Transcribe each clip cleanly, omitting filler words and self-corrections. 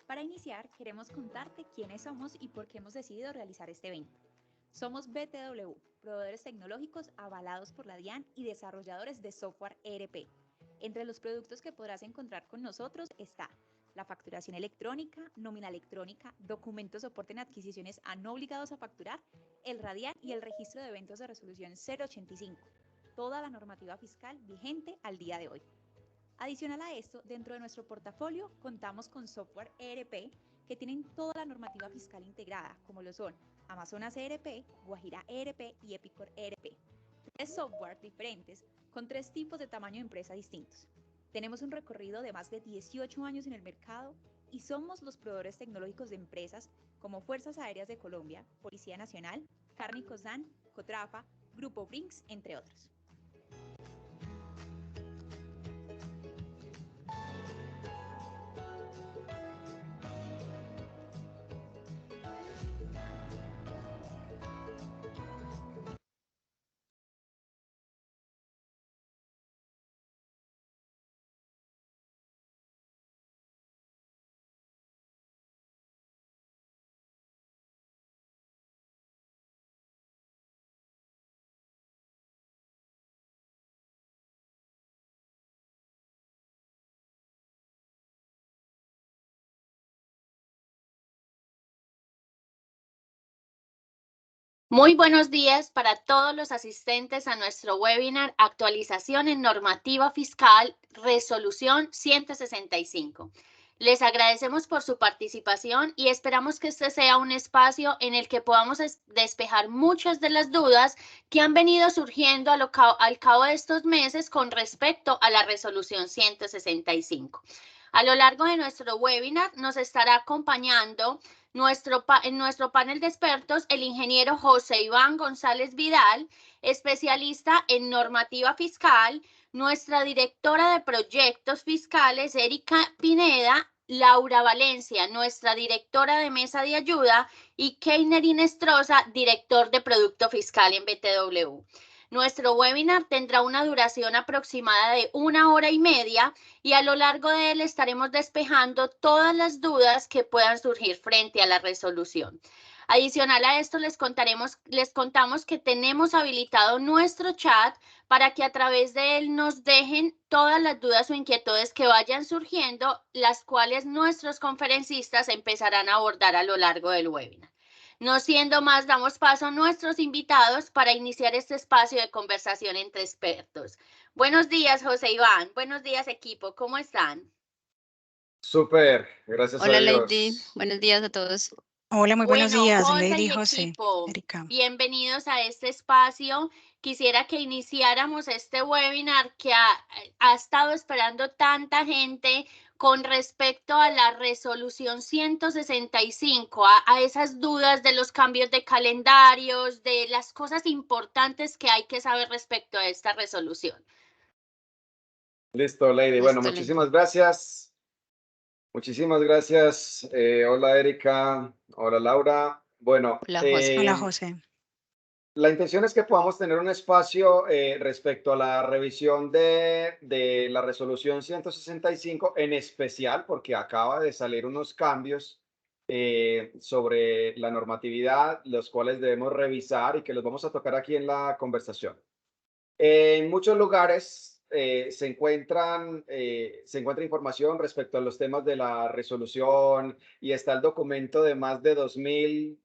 Para iniciar, queremos contarte quiénes somos y por qué hemos decidido realizar este evento. Somos BTW, proveedores tecnológicos avalados por la DIAN y desarrolladores de software ERP. Entre los productos que podrás encontrar con nosotros está la facturación electrónica, nómina electrónica, documentos soporte en adquisiciones a no obligados a facturar, el RADIAN y el registro de eventos de resolución 085. Toda la normativa fiscal vigente al día de hoy. Adicional a esto, dentro de nuestro portafolio contamos con software ERP que tienen toda la normativa fiscal integrada, como lo son Amazonas ERP, Guajira ERP y Epicor ERP. Tres software diferentes con tres tipos de tamaño de empresa distintos. Tenemos un recorrido de más de 18 años en el mercado y somos los proveedores tecnológicos de empresas como Fuerzas Aéreas de Colombia, Policía Nacional, Cárnicos Dan, Cotrafa, Grupo Brinks, entre otros. Muy buenos días para todos los asistentes a nuestro webinar Actualización en Normativa Fiscal, Resolución 165. Les agradecemos por su participación y esperamos que este sea un espacio en el que podamos despejar muchas de las dudas que han venido surgiendo al cabo de estos meses con respecto a la Resolución 165. A lo largo de nuestro webinar nos estará acompañando en nuestro panel de expertos el ingeniero José Iván González Vidal, especialista en normativa fiscal, nuestra directora de proyectos fiscales, Erika Pineda, Laura Valencia, nuestra directora de mesa de ayuda, y Keiner Inestrosa, director de producto fiscal en BTW. Nuestro webinar tendrá una duración aproximada de 1 hora y media y a lo largo de él estaremos despejando todas las dudas que puedan surgir frente a la resolución. Adicional a esto, les contamos que tenemos habilitado nuestro chat para que a través de él nos dejen todas las dudas o inquietudes que vayan surgiendo, las cuales nuestros conferencistas empezarán a abordar a lo largo del webinar. No siendo más, damos paso a nuestros invitados para iniciar este espacio de conversación entre expertos. Buenos días, José Iván. Buenos días, equipo. ¿Cómo están? Súper, gracias a Hola, Lady. Dios. Buenos días a todos. Hola, muy buenos Bueno, días, José Lady y José, equipo, Erika. bienvenidos a este espacio. Quisiera que iniciáramos este webinar que ha estado esperando tanta gente con respecto a la resolución 165, a esas dudas de los cambios de calendarios, de las cosas importantes que hay que saber respecto a esta resolución. Listo, Lady. Bueno, Listo, muchísimas gracias. Muchísimas gracias. Hola, Erika. Hola, Laura. Bueno, Hola, José. Hola, José. la intención es que podamos tener un espacio respecto a la revisión de la resolución 165, en especial porque acaba de salir unos cambios sobre la normatividad, los cuales debemos revisar y que los vamos a tocar aquí en la conversación. En muchos lugares se encuentra información respecto a los temas de la resolución y está el documento de más de 2.000,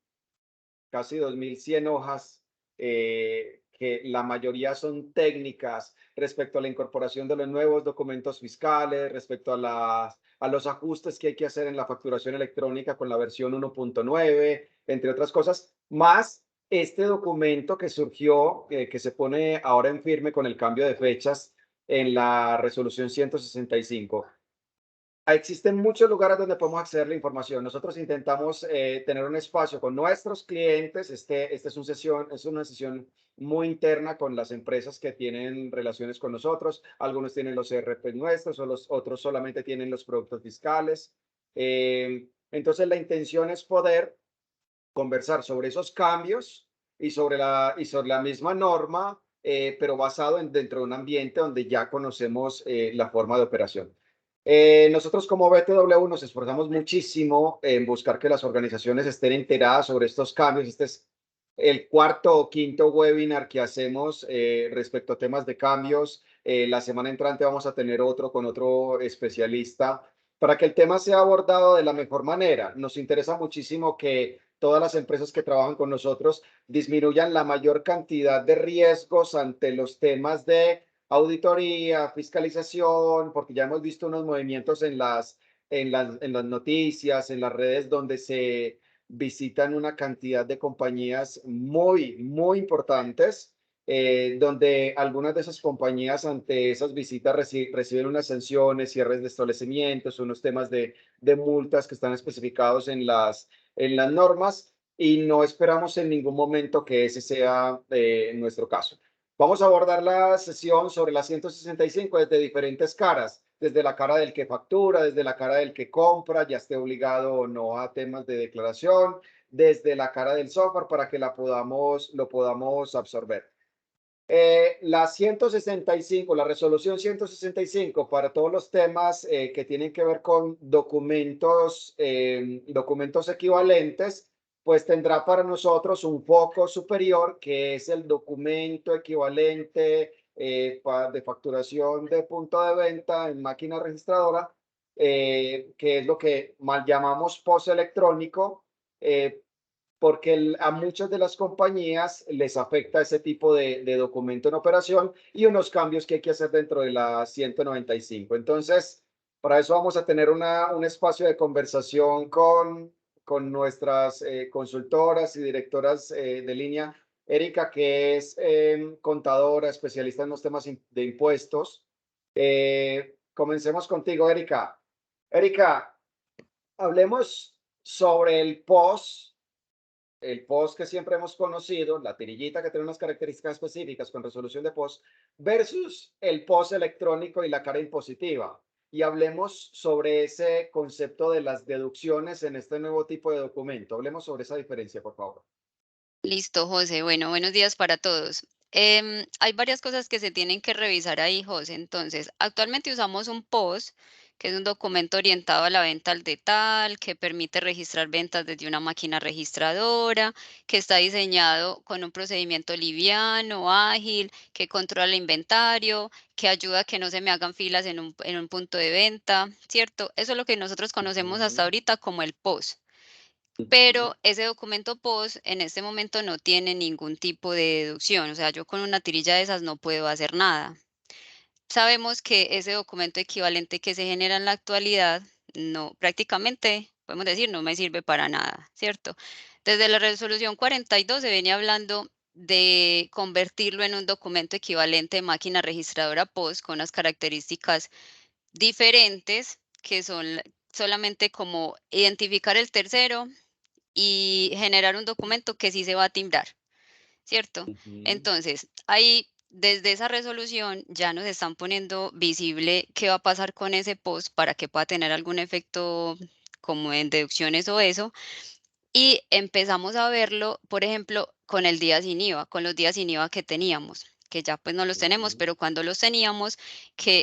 casi 2.100 hojas, que la mayoría son técnicas respecto a la incorporación de los nuevos documentos fiscales, respecto a los ajustes que hay que hacer en la facturación electrónica con la versión 1.9, entre otras cosas, más este documento que surgió, que se pone ahora en firme con el cambio de fechas en la resolución 165. Existen muchos lugares donde podemos acceder a la información. Nosotros intentamos tener un espacio con nuestros clientes. Esta es una sesión muy interna con las empresas que tienen relaciones con nosotros. Algunos tienen los ERP nuestros, otros solamente tienen los productos fiscales. Entonces, la intención es poder conversar sobre esos cambios y sobre la misma norma, pero basado dentro de un ambiente donde ya conocemos la forma de operación. Nosotros como BTW nos esforzamos muchísimo en buscar que las organizaciones estén enteradas sobre estos cambios. Este es el cuarto o quinto webinar que hacemos respecto a temas de cambios. La semana entrante vamos a tener otro con otro especialista para que el tema sea abordado de la mejor manera. Nos interesa muchísimo que todas las empresas que trabajan con nosotros disminuyan la mayor cantidad de riesgos ante los temas de auditoría, fiscalización, porque ya hemos visto unos movimientos en las noticias, en las redes, donde se visitan una cantidad de compañías muy, muy importantes, donde algunas de esas compañías ante esas visitas reciben unas sanciones, cierres de establecimientos, unos temas de multas que están especificados en las normas, y no esperamos en ningún momento que ese sea nuestro caso. Vamos a abordar la sesión sobre la 165 desde diferentes caras, desde la cara del que factura, desde la cara del que compra, ya esté obligado o no a temas de declaración, desde la cara del software para que lo podamos absorber. La 165, la resolución 165 para todos los temas que tienen que ver con documentos equivalentes, pues tendrá para nosotros un foco superior, que es el documento equivalente de facturación de punto de venta en máquina registradora, que es lo que mal llamamos POS electrónico, porque a muchas de las compañías les afecta ese tipo de documento en operación y unos cambios que hay que hacer dentro de la 195. Entonces, para eso vamos a tener un espacio de conversación con nuestras consultoras y directoras de línea. Erika, que es contadora, especialista en los temas de impuestos. Comencemos contigo, Erika. Erika, hablemos sobre el POS que siempre hemos conocido, la tirillita que tiene unas características específicas con resolución de POS, versus el POS electrónico y la cara impositiva. Y hablemos sobre ese concepto de las deducciones en este nuevo tipo de documento. Hablemos sobre esa diferencia, por favor. Listo, José. Bueno, buenos días para todos. Hay varias cosas que se tienen que revisar ahí, José. Entonces, actualmente usamos un POS, que es un documento orientado a la venta al detalle, que permite registrar ventas desde una máquina registradora, que está diseñado con un procedimiento liviano, ágil, que controla el inventario, que ayuda a que no se me hagan filas en un punto de venta, ¿cierto? Eso es lo que nosotros conocemos hasta ahorita como el POS. Pero ese documento POS en este momento no tiene ningún tipo de deducción, o sea, yo con una tirilla de esas no puedo hacer nada. Sabemos que ese documento equivalente que se genera en la actualidad, no, prácticamente, podemos decir, no me sirve para nada, ¿cierto? Desde la resolución 42 se venía hablando de convertirlo en un documento equivalente de máquina registradora POS con unas características diferentes que son solamente como identificar el tercero y generar un documento que sí se va a timbrar, ¿cierto? Entonces, ahí desde esa resolución ya nos están poniendo visible qué va a pasar con ese post para que pueda tener algún efecto como en deducciones o eso. Y empezamos a verlo, por ejemplo, con el día sin IVA, con los días sin IVA que teníamos, que ya pues no los tenemos, pero cuando los teníamos,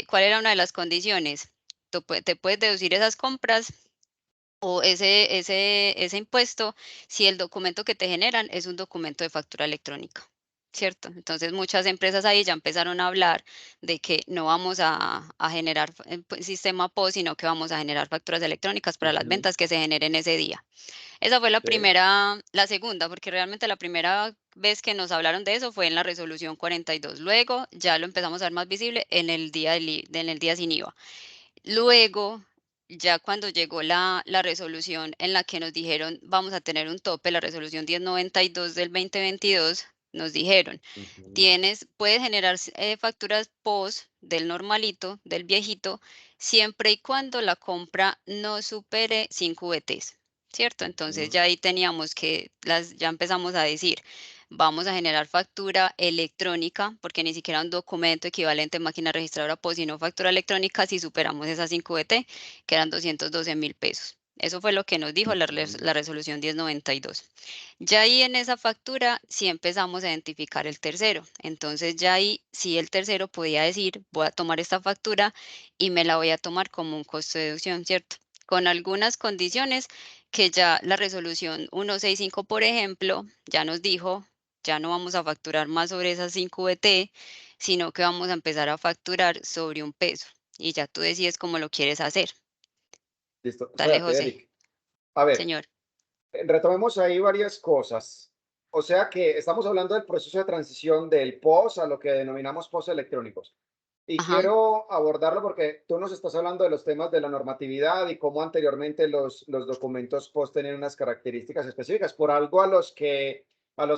¿cuál era una de las condiciones? Te puedes deducir esas compras o ese impuesto si el documento que te generan es un documento de factura electrónica, ¿cierto? Entonces muchas empresas ahí ya empezaron a hablar de que no vamos a generar sistema POS, sino que vamos a generar facturas electrónicas para las ventas que se generen ese día. Esa fue la segunda, porque realmente la primera vez que nos hablaron de eso fue en la resolución 42. Luego ya lo empezamos a ver más visible en el día sin IVA. Luego, ya cuando llegó la resolución en la que nos dijeron vamos a tener un tope, la resolución 1092 del 2022, nos dijeron, puedes generar facturas POS del normalito, del viejito, siempre y cuando la compra no supere 5 VTs, ¿cierto? Entonces ya ahí teníamos que, ya empezamos a decir, vamos a generar factura electrónica, porque ni siquiera un documento equivalente en máquina registradora POS, sino factura electrónica si superamos esas 5 VT, que eran 212.000 pesos. Eso fue lo que nos dijo la resolución 1092. Ya ahí en esa factura sí empezamos a identificar el tercero. Entonces ya ahí sí el tercero podía decir, voy a tomar esta factura y me la voy a tomar como un costo de deducción, ¿cierto? Con algunas condiciones que ya la resolución 165, por ejemplo, ya nos dijo, ya no vamos a facturar más sobre esas 5 VT, sino que vamos a empezar a facturar sobre un peso. Y ya tú decides cómo lo quieres hacer. Listo, Dale, espérate, José. Eric. A ver, Señor. retomemos ahí varias cosas. O sea que estamos hablando del proceso de transición del POS a lo que denominamos POS electrónicos. Y Ajá. quiero abordarlo porque tú nos estás hablando de los temas de la normatividad y cómo anteriormente los documentos POS tenían unas características específicas. Por algo a los que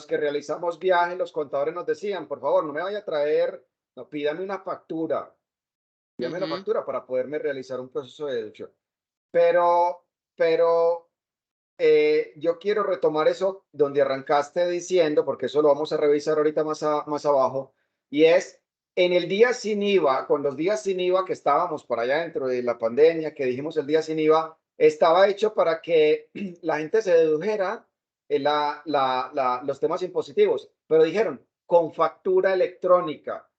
realizamos viajes, los contadores nos decían, por favor, no me vaya a traer, no, pídame una factura. Pídame la factura para poderme realizar un proceso de deducción. Pero yo quiero retomar eso donde arrancaste diciendo, porque eso lo vamos a revisar ahorita más abajo, y es en el día sin IVA, con los días sin IVA que estábamos por allá dentro de la pandemia, que dijimos el día sin IVA, estaba hecho para que la gente se dedujera los temas impositivos, pero dijeron con factura electrónica.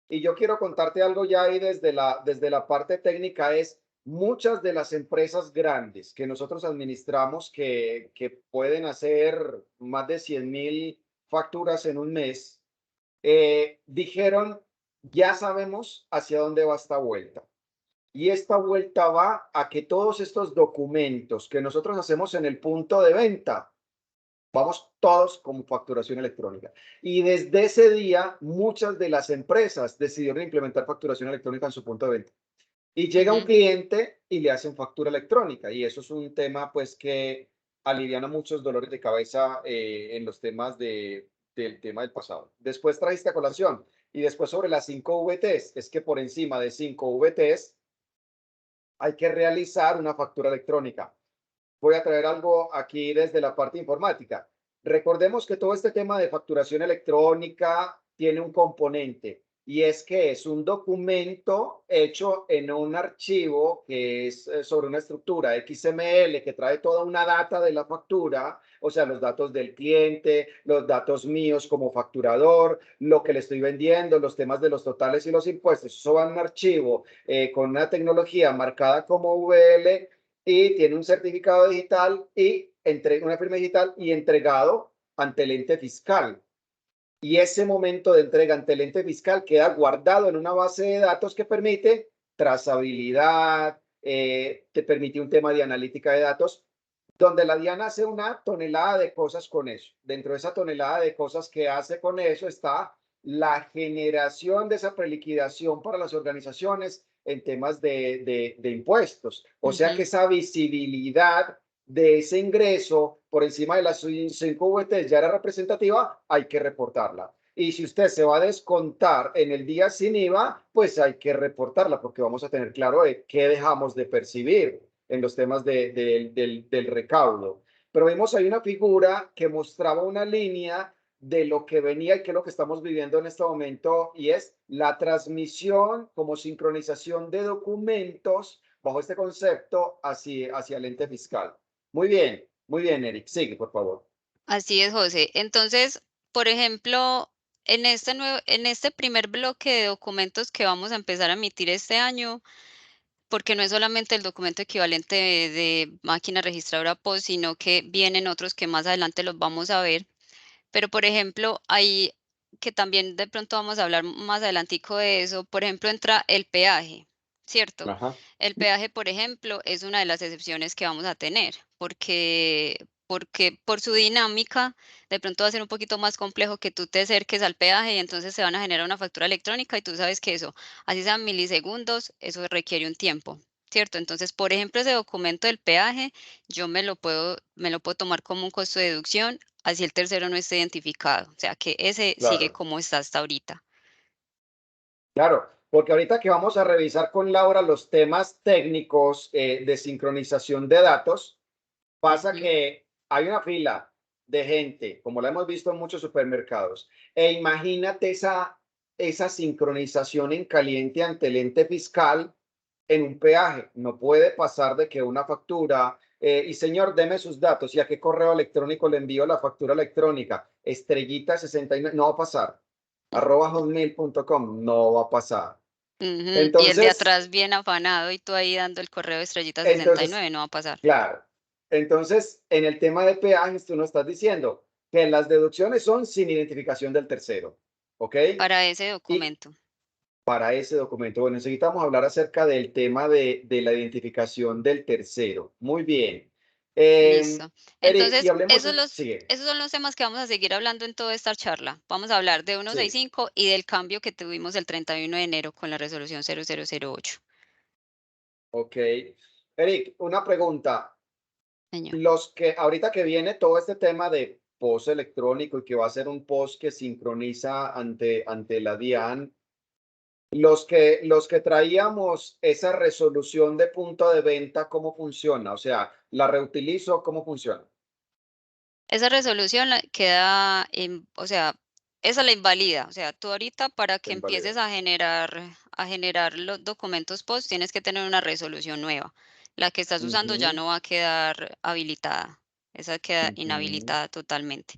Y yo quiero contarte algo ya ahí desde la parte técnica, es muchas de las empresas grandes que nosotros administramos que pueden hacer más de 100,000 facturas en un mes, dijeron, ya sabemos hacia dónde va esta vuelta. Y esta vuelta va a que todos estos documentos que nosotros hacemos en el punto de venta, vamos todos con facturación electrónica. Y desde ese día, muchas de las empresas decidieron implementar facturación electrónica en su punto de venta. Y llega un cliente y le hacen factura electrónica. Y eso es un tema, pues, que aliviana muchos dolores de cabeza en los temas del tema del pasado. Después trajiste a colación. Y después sobre las 5 VTs, es que por encima de 5 VTs hay que realizar una factura electrónica. Voy a traer algo aquí desde la parte informática. Recordemos que todo este tema de facturación electrónica tiene un componente y es que es un documento hecho en un archivo que es sobre una estructura XML que trae toda una data de la factura, o sea, los datos del cliente, los datos míos como facturador, lo que le estoy vendiendo, los temas de los totales y los impuestos. Eso va en un archivo con una tecnología marcada como VL y tiene un certificado digital y una firma digital y entregado ante el ente fiscal. Y ese momento de entrega ante el ente fiscal queda guardado en una base de datos que permite trazabilidad, te permite un tema de analítica de datos, donde la DIAN hace una tonelada de cosas con eso. Dentro de esa tonelada de cosas que hace con eso está la generación de esa preliquidación para las organizaciones en temas de impuestos. O sea que esa visibilidad de ese ingreso por encima de las 5 VT ya era representativa, hay que reportarla. Y si usted se va a descontar en el día sin IVA, pues hay que reportarla porque vamos a tener claro de qué dejamos de percibir en los temas del recaudo. Pero vimos ahí una figura que mostraba una línea de lo que venía y que es lo que estamos viviendo en este momento, y es la transmisión como sincronización de documentos bajo este concepto hacia el ente fiscal. Muy bien, Eric. Sigue, por favor. Así es, José. Entonces, por ejemplo, en este primer bloque de documentos que vamos a empezar a emitir este año, porque no es solamente el documento equivalente de máquina registradora POS, sino que vienen otros que más adelante los vamos a ver. Pero, por ejemplo, hay que también de pronto vamos a hablar más adelantico de eso. Por ejemplo, entra el peaje, ¿cierto? Ajá. El peaje, por ejemplo, es una de las excepciones que vamos a tener, porque por su dinámica, de pronto va a ser un poquito más complejo que tú te acerques al peaje y entonces se van a generar una factura electrónica y tú sabes que eso, así sean milisegundos, eso requiere un tiempo, ¿cierto? Entonces, por ejemplo, ese documento del peaje, yo me lo puedo tomar como un costo de deducción, así el tercero no esté identificado, o sea que ese sigue Claro. como está hasta ahorita. Claro, porque ahorita que vamos a revisar con Laura los temas técnicos de sincronización de datos, pasa que hay una fila de gente, como la hemos visto en muchos supermercados, e imagínate esa sincronización en caliente ante el ente fiscal en un peaje. No puede pasar de que una factura y señor, deme sus datos y a qué correo electrónico le envío la factura electrónica, estrellita69, no va a pasar, @hotmail.com, no va a pasar. Y el de Entonces, atrás bien afanado y tú ahí dando el correo de estrellita entonces, 69, no va a pasar. claro. Entonces, en el tema de peajes, tú nos estás diciendo que las deducciones son sin identificación del tercero, ¿ok? Para ese Y documento. para ese documento, bueno, necesitamos hablar acerca del tema de la identificación del tercero. Muy bien. Listo. Eric, y Entonces, hablemos, sigue. esos son los temas que vamos a seguir hablando en toda esta charla. Vamos a hablar de Sí, 165 y del cambio que tuvimos el 31 de enero con la resolución 0008. ok. Eric, una pregunta. Señor. Los que ahorita que viene todo este tema de post electrónico y que va a ser un post que sincroniza ante la DIAN, los que traíamos esa resolución de punto de venta, ¿cómo funciona? O sea, ¿la reutilizo? ¿Cómo funciona? Esa resolución queda, o sea, esa la invalida. O sea, tú ahorita para que La empieces invalida. a generar los documentos post, tienes que tener una resolución nueva. La que estás usando ya Ujú, no va a quedar habilitada. Esa queda ujú. inhabilitada totalmente.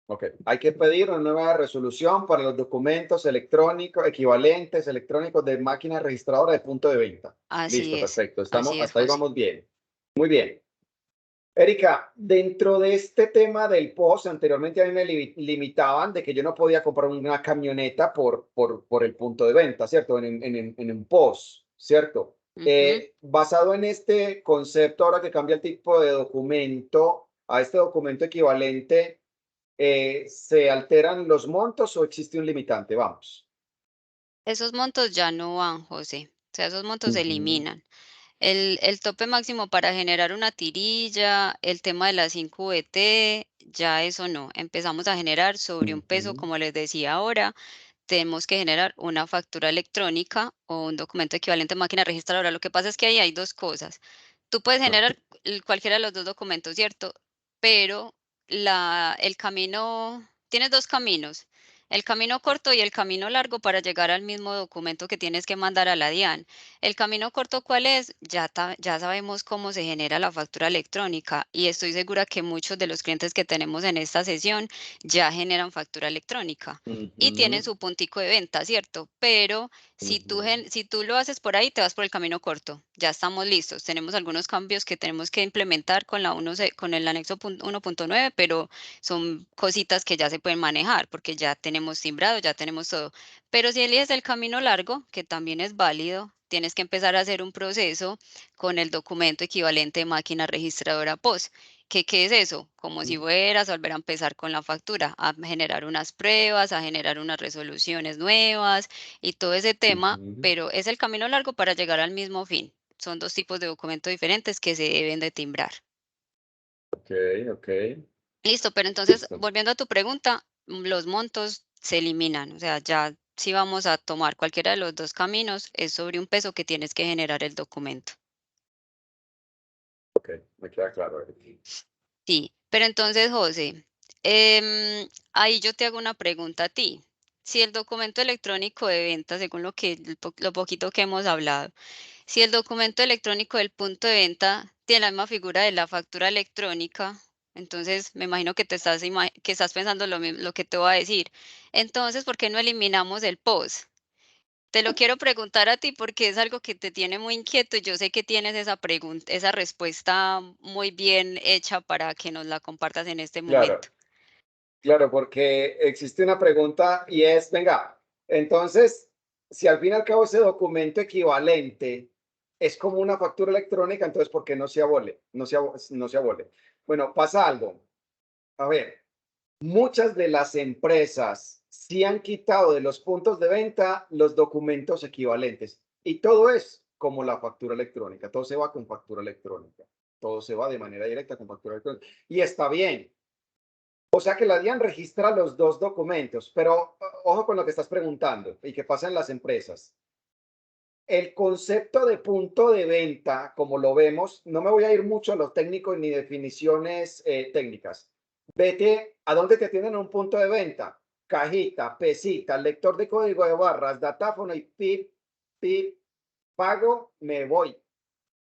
Ok, hay que pedir una nueva resolución para los documentos electrónicos, equivalentes electrónicos de máquina registradora de punto de venta. Listo, perfecto. Estamos, Así es, hasta ahí José. vamos bien. Muy bien. Erika, dentro de este tema del post, anteriormente a mí me limitaban de que yo no podía comprar una camioneta por el punto de venta, ¿cierto? En un post, ¿cierto? Ujú. Basado en este concepto, ahora que cambia el tipo de documento a este documento equivalente, ¿se alteran los montos o existe un limitante? Vamos. Esos montos ya no van, José. O sea, esos montos se Ujú, eliminan. El tope máximo para generar una tirilla, el tema de las 5 VT, ya eso no. Empezamos a generar sobre un peso, ujú, como les decía ahora, tenemos que generar una factura electrónica o un documento equivalente a máquina registradora. Lo que pasa es que ahí hay dos cosas. Tú puedes ajá, generar cualquiera de los dos documentos, ¿cierto? Pero el camino, tienes dos caminos, el camino corto y el camino largo para llegar al mismo documento que tienes que mandar a la DIAN. El camino corto, ¿cuál es? Ya sabemos cómo se genera la factura electrónica y estoy segura que muchos de los clientes que tenemos en esta sesión ya generan factura electrónica y tienen ujú, su puntico de venta, ¿cierto? Pero ujú, si tú lo haces por ahí, te vas por el camino corto. Ya estamos listos. Tenemos algunos cambios que tenemos que implementar con con el anexo 1.9, pero son cositas que ya se pueden manejar porque ya tenemos timbrado, ya tenemos todo. Pero si eliges el camino largo, que también es válido, tienes que empezar a hacer un proceso con el documento equivalente de máquina registradora POS. ¿Qué es eso? Como si fueras a volver a empezar con la factura, a generar unas pruebas, a generar unas resoluciones nuevas y todo ese tema, ujú. pero es el camino largo para llegar al mismo fin. Son dos tipos de documentos diferentes que se deben de timbrar. Ok, ok, Listo, pero entonces, listo. volviendo a tu pregunta, los montos se eliminan. O sea, ya si vamos a tomar cualquiera de los dos caminos, es sobre un peso que tienes que generar el documento. Ok, me queda claro, Eric. Sí, pero entonces, José, ahí yo te hago una pregunta a ti. Si el documento electrónico de venta, según lo poquito que hemos hablado, si el documento electrónico del punto de venta tiene la misma figura de la factura electrónica, entonces me imagino que que estás pensando lo que te voy a decir. Entonces, ¿por qué no eliminamos el POS? Te lo quiero preguntar a ti porque es algo que te tiene muy inquieto y yo sé que tienes esa pregunta, esa respuesta muy bien hecha para que nos la compartas en este Claro, momento. claro, porque existe una pregunta y es, venga, entonces, si al fin y al cabo ese documento equivalente es como una factura electrónica, entonces, ¿por qué no se abole? No se abole. Bueno, pasa algo. A ver, muchas de las empresas sí han quitado de los puntos de venta los documentos equivalentes y todo es como la factura electrónica, todo se va con factura electrónica, todo se va de manera directa con factura electrónica y está bien. O sea que la DIAN registra los dos documentos, pero ojo con lo que estás preguntando y que pasa en las empresas. El concepto de punto de venta, como lo vemos, no me voy a ir mucho a los técnicos ni definiciones técnicas. Vete a dónde te tienen un punto de venta. Cajita, pesita, lector de código de barras, datáfono y pip, pip, pago, me voy.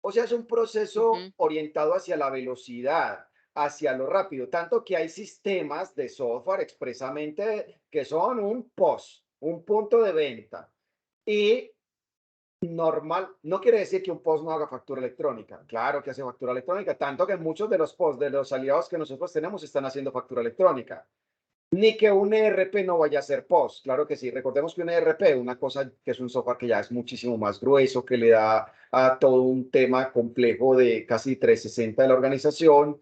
O sea, es un proceso orientado hacia la velocidad, hacia lo rápido, tanto que hay sistemas de software expresamente que son un POS, un punto de venta. Y normal, no quiere decir que un POS no haga factura electrónica. Claro que hace factura electrónica, tanto que muchos de los POS de los aliados que nosotros tenemos están haciendo factura electrónica. Ni que un ERP no vaya a ser POS, claro que sí. Recordemos que un ERP, una cosa que es un software que ya es muchísimo más grueso, que le da a todo un tema complejo de casi 360 de la organización,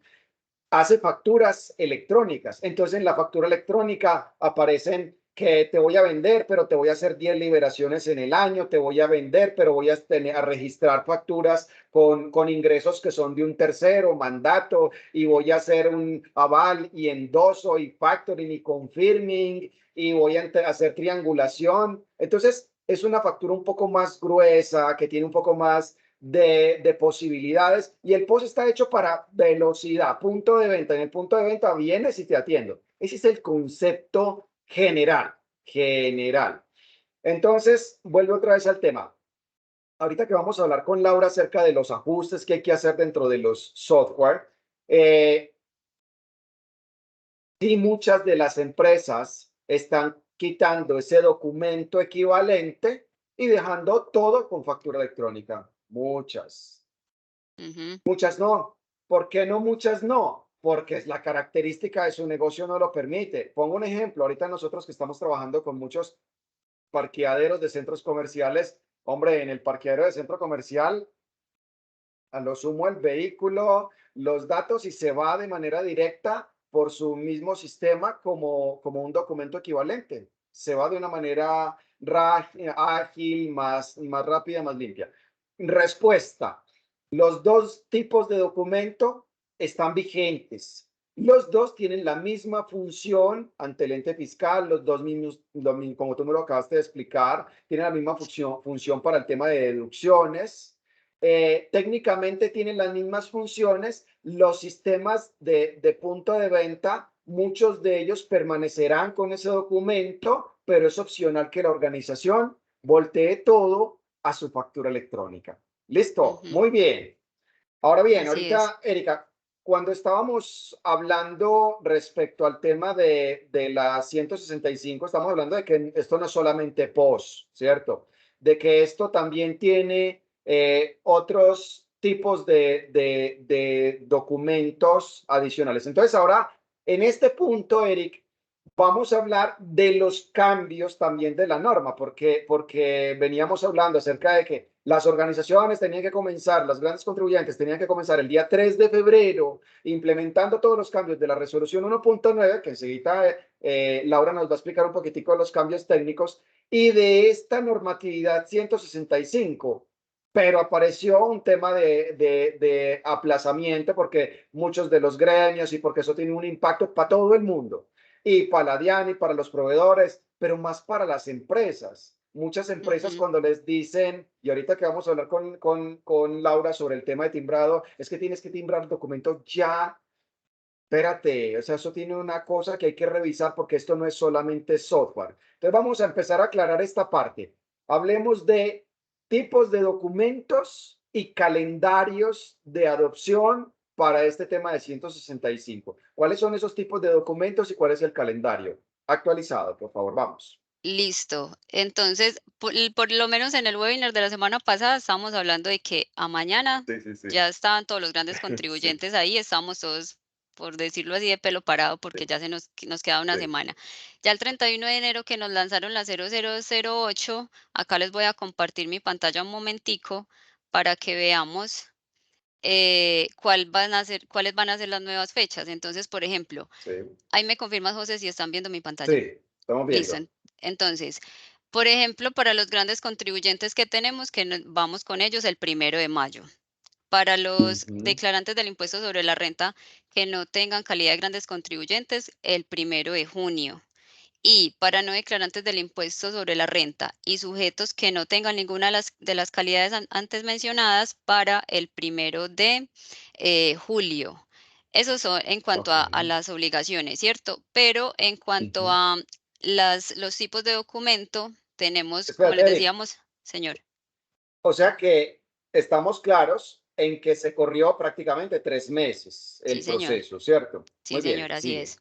hace facturas electrónicas. Entonces, en la factura electrónica aparecen que te voy a vender, pero te voy a hacer 10 liberaciones en el año, te voy a vender, pero voy a registrar facturas con ingresos que son de un tercero, mandato, y voy a hacer un aval y endoso y factoring y confirming, y voy a hacer triangulación. Entonces, es una factura un poco más gruesa, que tiene un poco más de posibilidades, y el POS está hecho para velocidad, punto de venta. En el punto de venta vienes y te atiendo. Ese es el concepto general. Entonces, vuelvo otra vez al tema. Ahorita que vamos a hablar con Laura acerca de los ajustes que hay que hacer dentro de los software, sí, muchas de las empresas están quitando ese documento equivalente y dejando todo con factura electrónica. Muchas. Muchas no. ¿Por qué no muchas no? Porque la característica de su negocio no lo permite. Pongo un ejemplo. Ahorita nosotros que estamos trabajando con muchos parqueaderos de centros comerciales, hombre, en el parqueadero de centro comercial, a lo sumo el vehículo, los datos, y se va de manera directa por su mismo sistema como un documento equivalente. Se va de una manera ágil, más rápida, más limpia. Respuesta. Los dos tipos de documento están vigentes. Los dos tienen la misma función ante el ente fiscal, los dos mismos, como tú me lo acabaste de explicar, tienen la misma función para el tema de deducciones. Técnicamente tienen las mismas funciones. Los sistemas de punto de venta, muchos de ellos permanecerán con ese documento, pero es opcional que la organización voltee todo a su factura electrónica. Listo, muy bien. Ahora bien, Así es. ahorita, Erika, cuando estábamos hablando respecto al tema de la 165, estamos hablando de que esto no es solamente POS, ¿cierto? De que esto también tiene otros tipos de documentos adicionales. Entonces, ahora, en este punto, Eric, vamos a hablar de los cambios también de la norma, porque veníamos hablando acerca de que las organizaciones tenían que comenzar, las grandes contribuyentes tenían que comenzar el día 3 de febrero implementando todos los cambios de la resolución 1.9, que enseguida Laura nos va a explicar un poquitico de los cambios técnicos, y de esta normatividad 165. Pero apareció un tema de aplazamiento porque muchos de los gremios, y porque eso tiene un impacto para todo el mundo, y para la DIAN y para los proveedores, pero más para las empresas. Muchas empresas cuando les dicen, y ahorita que vamos a hablar con Laura sobre el tema de timbrado, es que tienes que timbrar el documento ya. Espérate, o sea, eso tiene una cosa que hay que revisar porque esto no es solamente software. Entonces vamos a empezar a aclarar esta parte. Hablemos de tipos de documentos y calendarios de adopción para este tema de 165. ¿Cuáles son esos tipos de documentos y cuál es el calendario actualizado? Por favor, vamos. Listo. Entonces, por lo menos en el webinar de la semana pasada estábamos hablando de que a mañana Sí. ya estaban todos los grandes Sí. contribuyentes ahí, estábamos todos, por decirlo así, de pelo parado, porque Sí. ya nos queda una Sí. semana. Ya el 31 de enero que nos lanzaron la 0008, acá les voy a compartir mi pantalla un momentico para que veamos cuáles van a ser las nuevas fechas. Entonces, por ejemplo, Sí. ahí me confirmas, José, si están viendo mi pantalla. Sí, estamos Listo. viendo. Entonces, por ejemplo, para los grandes contribuyentes que tenemos, que vamos con ellos el 1 de mayo. Para los declarantes del impuesto sobre la renta que no tengan calidad de grandes contribuyentes, el 1 de junio. Y para no declarantes del impuesto sobre la renta y sujetos que no tengan ninguna de las calidades antes mencionadas, para el 1 de julio. Esos son en cuanto a las obligaciones, ¿cierto? Pero en cuanto a los tipos de documento, tenemos, como Espérate, les Eric. decíamos, señor. O sea que estamos claros en que se corrió prácticamente 3 meses Sí, el señor. proceso, ¿cierto? Sí, Muy bien, señor, así sigue. es.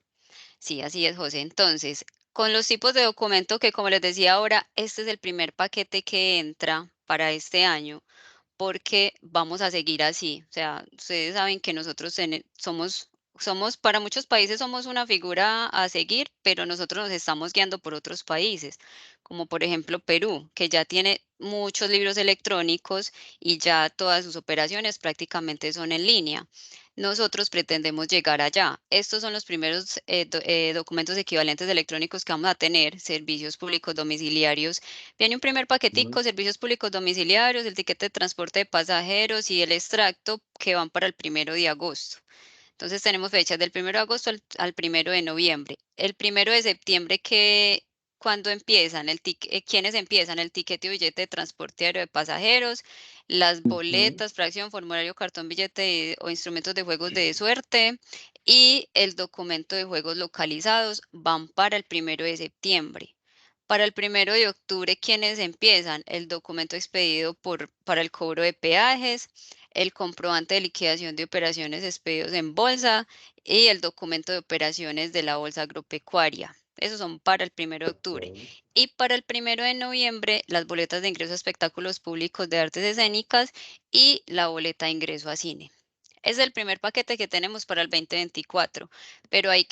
Sí, así es, José. Entonces, con los tipos de documento que, como les decía ahora, este es el primer paquete que entra para este año, porque vamos a seguir así. O sea, ustedes saben que nosotros para muchos países somos una figura a seguir, pero nosotros nos estamos guiando por otros países, como por ejemplo Perú, que ya tiene muchos libros electrónicos y ya todas sus operaciones prácticamente son en línea. Nosotros pretendemos llegar allá. Estos son los primeros documentos equivalentes electrónicos que vamos a tener, servicios públicos domiciliarios. Viene un primer paquetico, servicios públicos domiciliarios, el tiquete de transporte de pasajeros y el extracto que van para el 1 de agosto. Entonces tenemos fechas del 1 de agosto al 1 de noviembre. El 1 de septiembre, cuando empiezan, ¿quiénes empiezan? El tiquete y billete de transporte aéreo de pasajeros, las Ujú. boletas, fracción, formulario, cartón, billete o instrumentos de juegos de suerte y el documento de juegos localizados van para el 1 de septiembre. Para el 1 de octubre, ¿quiénes empiezan? El documento expedido para el cobro de peajes, el comprobante de liquidación de operaciones expedidos en bolsa y el documento de operaciones de la bolsa agropecuaria. Esos son para el 1 de octubre. Y para el 1 de noviembre, las boletas de ingreso a espectáculos públicos de artes escénicas y la boleta de ingreso a cine. Es el primer paquete que tenemos para el 2024, pero ahí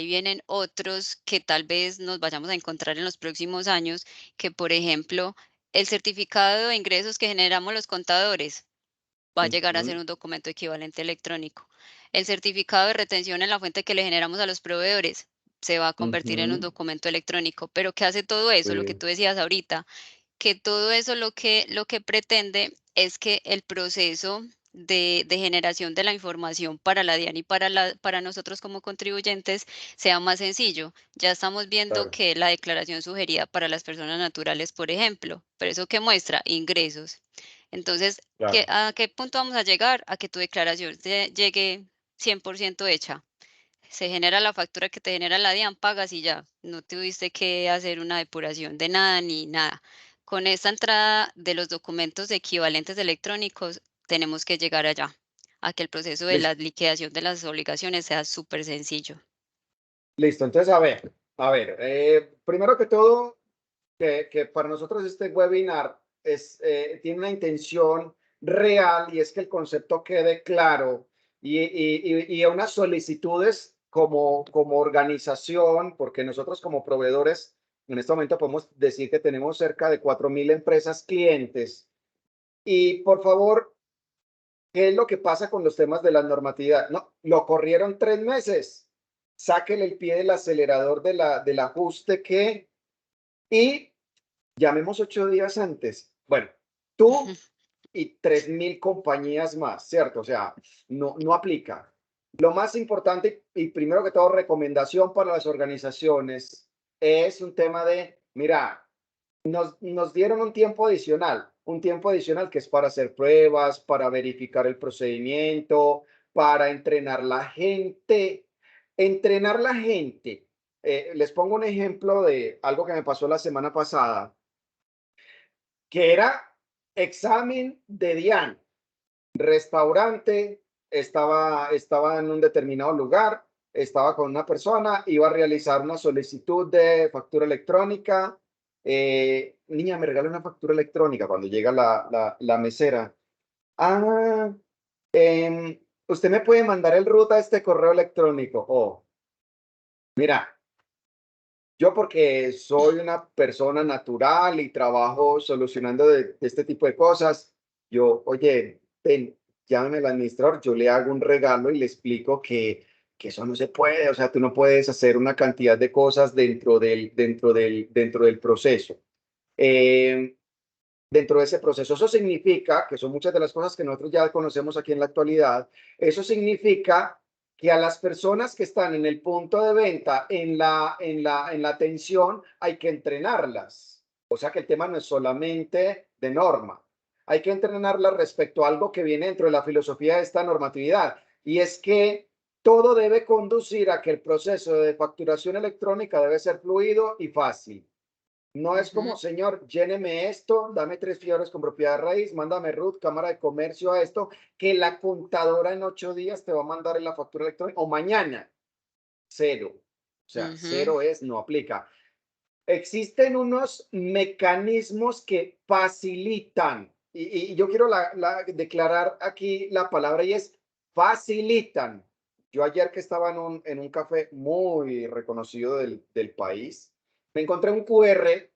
vienen otros que tal vez nos vayamos a encontrar en los próximos años, que por ejemplo, el certificado de ingresos que generamos los contadores va a llegar a ser Ujú. un documento equivalente electrónico. El certificado de retención en la fuente que le generamos a los proveedores se va a convertir en un Ujú. documento electrónico. Pero ¿qué hace todo eso? Lo que Sí, tú decías ahorita, que todo eso lo que pretende es que el proceso de generación de la información para la DIAN y para nosotros como contribuyentes sea más sencillo. Ya estamos viendo claro, que la declaración sugerida para las personas naturales, por ejemplo, pero eso que muestra ingresos. Entonces, claro. ¿a qué punto vamos a llegar? A que tu declaración llegue 100% hecha. Se genera la factura que te genera la DIAN, pagas y ya. No tuviste que hacer una depuración de nada ni nada. Con esta entrada de los documentos equivalentes electrónicos, tenemos que llegar allá, a que el proceso de la Listo. liquidación de las obligaciones sea súper sencillo. Listo. Entonces, a ver, primero que todo, que para nosotros este webinar tiene una intención real y es que el concepto quede claro y unas solicitudes como organización, porque nosotros como proveedores en este momento podemos decir que tenemos cerca de 4.000 empresas clientes. Y por favor, ¿qué es lo que pasa con los temas de la normatividad? No, lo corrieron 3 meses. Sáquele el pie del acelerador del ajuste y llamemos 8 días antes. Bueno, tú y 3.000 compañías más, ¿cierto? O sea, no aplica. Lo más importante y primero que todo, recomendación para las organizaciones es un tema de, mira, nos dieron un tiempo adicional que es para hacer pruebas, para verificar el procedimiento, para entrenar la gente. Entrenar la gente. Les pongo un ejemplo de algo que me pasó la semana pasada, que era examen de DIAN, restaurante, estaba en un determinado lugar, estaba con una persona, iba a realizar una solicitud de factura electrónica. Niña, me regala una factura electrónica cuando llega la mesera. Ah, usted me puede mandar el root a este correo electrónico. Oh, mira, yo porque soy una persona natural y trabajo solucionando de este tipo de cosas, yo, oye, ven, llámame al administrador, yo le hago un regalo y le explico que eso no se puede, o sea, tú no puedes hacer una cantidad de cosas dentro del proceso. Eh, Dentro de ese proceso. Eso significa, que son muchas de las cosas que nosotros ya conocemos aquí en la actualidad, eso significa que a las personas que están en el punto de venta, en la atención, hay que entrenarlas. O sea que el tema no es solamente de norma, hay que entrenarlas respecto a algo que viene dentro de la filosofía de esta normatividad, y es que todo debe conducir a que el proceso de facturación electrónica debe ser fluido y fácil. No es como, señor, lléneme esto, dame 3 fiebres con propiedad de raíz, mándame RUT, Cámara de Comercio a esto, que la contadora en 8 días te va a mandar en la factura electrónica o mañana. Cero. O sea, cero es, no aplica. Existen unos mecanismos que facilitan, y yo quiero declarar aquí la palabra y es facilitan. Yo ayer que estaba en un café muy reconocido del país, me encontré un QR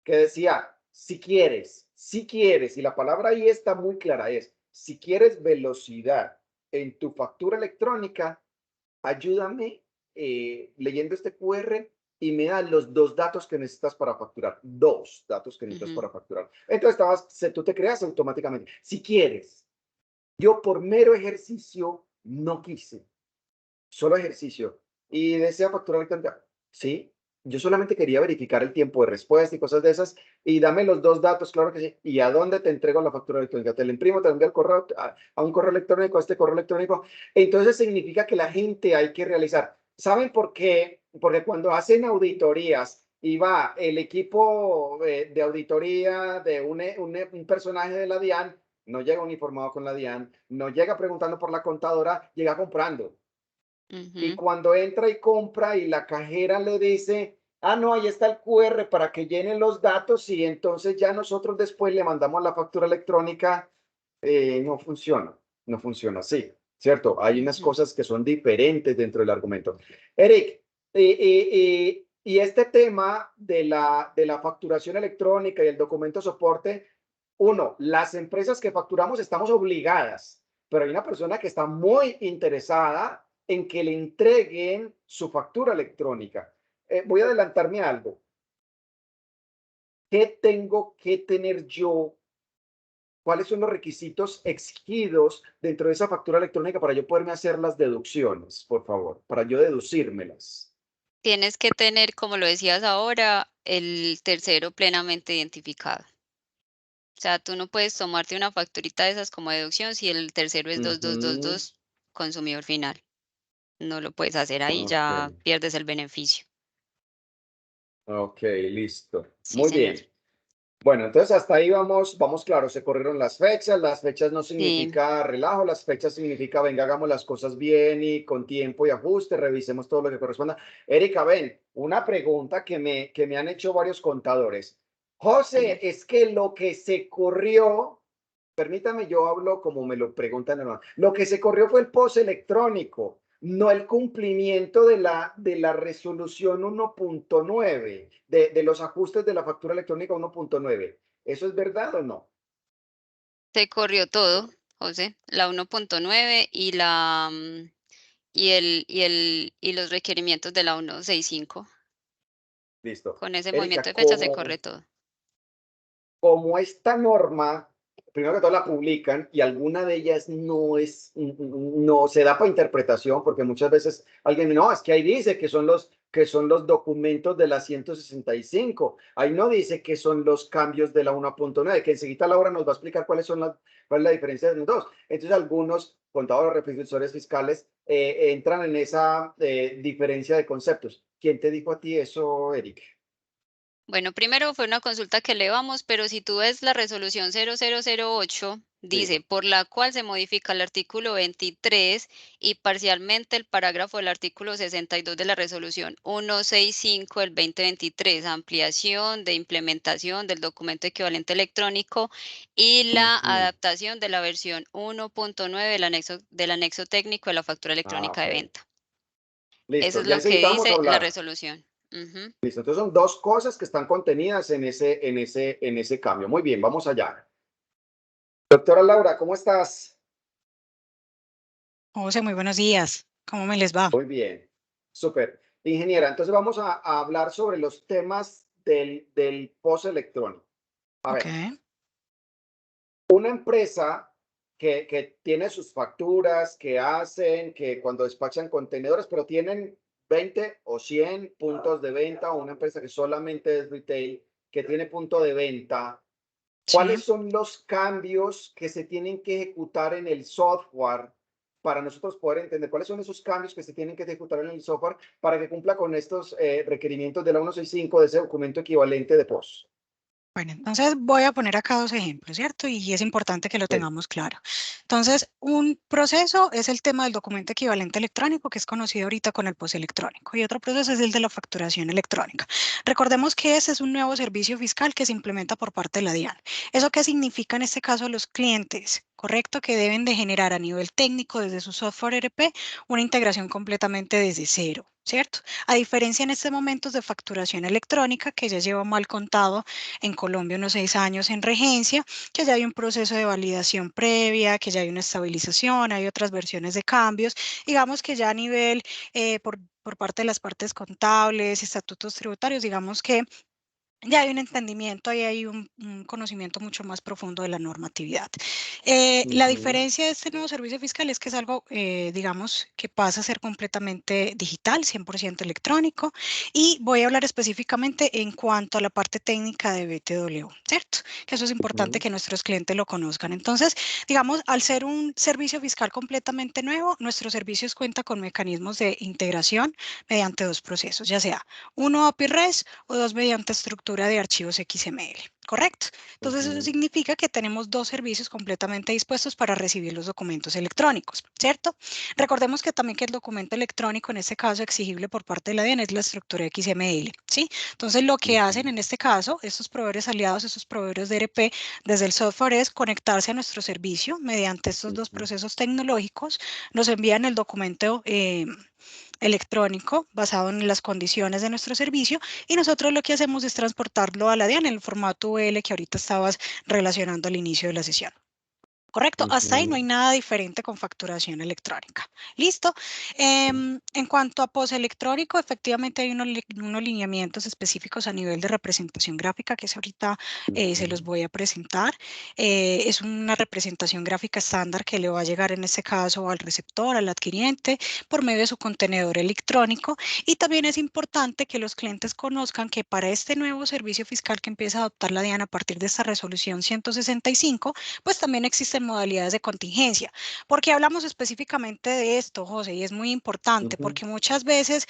que decía, si quieres, y la palabra ahí está muy clara, es, si quieres velocidad en tu factura electrónica, ayúdame leyendo este QR y me da los 2 datos que necesitas para facturar. 2 datos que necesitas para facturar. Entonces tú te creas automáticamente. Si quieres, yo por mero ejercicio no quise, solo ejercicio. Y desea facturar electrónica. Sí, yo solamente quería verificar el tiempo de respuesta y cosas de esas. Y dame los 2 datos, claro que sí. ¿Y a dónde te entrego la factura electrónica? Te la imprimo, te la envío al correo, a un correo electrónico, a este correo electrónico. Entonces significa que la gente hay que realizar. ¿Saben por qué? Porque cuando hacen auditorías y va el equipo de auditoría de un personaje de la DIAN, no llega uniformado con la DIAN, no llega preguntando por la contadora, llega comprando. Y cuando entra y compra y la cajera le dice, no, ahí está el QR para que llenen los datos y entonces ya nosotros después le mandamos la factura electrónica, no funciona así, ¿cierto? Hay unas cosas que son diferentes dentro del argumento. Eric, y este tema de la facturación electrónica y el documento soporte, las empresas que facturamos estamos obligadas, pero hay una persona que está muy interesada en que le entreguen su factura electrónica. Voy a adelantarme a algo. ¿Qué tengo que tener yo? ¿Cuáles son los requisitos exigidos dentro de esa factura electrónica para yo poderme hacer las deducciones, por favor, para yo deducírmelas? Tienes que tener, como lo decías ahora, el tercero plenamente identificado. O sea, tú no puedes tomarte una facturita de esas como deducción si el tercero es 2222 consumidor final. No lo puedes hacer ahí, ya pierdes el beneficio. Ok, listo. Sí, Muy señor. bien. Bueno, entonces hasta ahí vamos claro, se corrieron las fechas no Sí. significa relajo, las fechas significa venga, hagamos las cosas bien y con tiempo y ajuste, revisemos todo lo que corresponda. Erika, ven, una pregunta que me han hecho varios contadores. José, es que lo que se corrió, permítame, yo hablo como me lo preguntan, lo que se corrió fue el POS electrónico, no el cumplimiento de la resolución 1.9, de los ajustes de la factura electrónica 1.9. ¿Eso es verdad o no? Se corrió todo, José, la 1.9 y y los requerimientos de la 165. Listo. Con ese movimiento Erika, de fecha se corre todo. como esta norma, primero que todo la publican y alguna de ellas no se da para interpretación, porque muchas veces alguien, no, es que ahí dice que son los documentos de la 165. Ahí no dice que son los cambios de la 1.9, que enseguida Laura nos va a explicar cuál es la diferencia de los dos. Entonces algunos contadores, revisores fiscales entran en esa diferencia de conceptos. ¿Quién te dijo a ti eso, Eric? Bueno, primero fue una consulta que elevamos, pero si tú ves la resolución 0008, dice, Sí. por la cual se modifica el artículo 23 y parcialmente el parágrafo del artículo 62 de la resolución 165 del 2023, ampliación de implementación del documento equivalente electrónico y la adaptación de la versión 1.9 del anexo técnico de la factura electrónica de Ok. venta. Eso Listo, es ya lo que enseguida vamos a dice la hablar. resolución. Ujú. Listo, entonces son 2 cosas que están contenidas en ese cambio. Muy bien, vamos allá. Doctora Laura, ¿cómo estás? José, muy buenos días. ¿Cómo me les va? Muy bien, súper. Ingeniera, entonces vamos a hablar sobre los temas del POS electrónico. A Ok, ver, una empresa que tiene sus facturas, que hacen, que cuando despachan contenedores, pero tienen 20 o 100 puntos de venta, o una empresa que solamente es retail, que tiene punto de venta. sí. ¿Cuáles son los cambios que se tienen que ejecutar en el software para nosotros poder entender cuáles son esos cambios que se tienen que ejecutar en el software para que cumpla con estos requerimientos de la 165 de ese documento equivalente de POS. Bueno, entonces voy a poner acá dos ejemplos, ¿cierto? Y es importante que lo tengamos claro. Entonces, un proceso es el tema del documento equivalente electrónico, que es conocido ahorita con el POS electrónico, y otro proceso es el de la facturación electrónica. Recordemos que ese es un nuevo servicio fiscal que se implementa por parte de la DIAN. ¿Eso qué significa en este caso los clientes? Correcto, que deben de generar a nivel técnico desde su software ERP una integración completamente desde cero, ¿cierto? A diferencia en este momento de facturación electrónica, que ya lleva mal contado en Colombia unos 6 años en regencia, que ya hay un proceso de validación previa, que ya hay una estabilización, hay otras versiones de cambios, digamos que ya a nivel por parte de las partes contables, estatutos tributarios, digamos que ya hay un entendimiento y hay un conocimiento mucho más profundo de la normatividad. La diferencia de este nuevo servicio fiscal es que es algo, digamos, que pasa a ser completamente digital, 100% electrónico, y voy a hablar específicamente en cuanto a la parte técnica de BTW, ¿cierto? Que eso es importante que nuestros clientes lo conozcan. Entonces, digamos, al ser un servicio fiscal completamente nuevo, nuestros servicios cuentan con mecanismos de integración mediante dos procesos, ya sea uno API REST o dos mediante estructura de archivos XML, ¿correcto? Entonces eso significa que tenemos dos servicios completamente dispuestos para recibir los documentos electrónicos, ¿cierto? Recordemos que también que el documento electrónico, en este caso exigible por parte de la DIAN, es la estructura XML, ¿sí? Entonces lo que hacen en este caso, estos proveedores aliados, estos proveedores de ERP, desde el software es conectarse a nuestro servicio mediante estos dos procesos tecnológicos, nos envían el documento electrónico basado en las condiciones de nuestro servicio y nosotros lo que hacemos es transportarlo a la DIAN en el formato UL que ahorita estabas relacionando al inicio de la sesión. Correcto, hasta ahí no hay nada diferente con facturación electrónica. ¿Listo? En cuanto a POS electrónico, efectivamente hay unos lineamientos específicos a nivel de representación gráfica que ahorita se los voy a presentar. Es una representación gráfica estándar que le va a llegar en este caso al receptor, al adquiriente, por medio de su contenedor electrónico. Y también es importante que los clientes conozcan que para este nuevo servicio fiscal que empieza a adoptar la DIAN a partir de esta resolución 165, pues también existen modalidades de contingencia. ¿Por qué hablamos específicamente de esto, José? Y es muy importante porque muchas veces,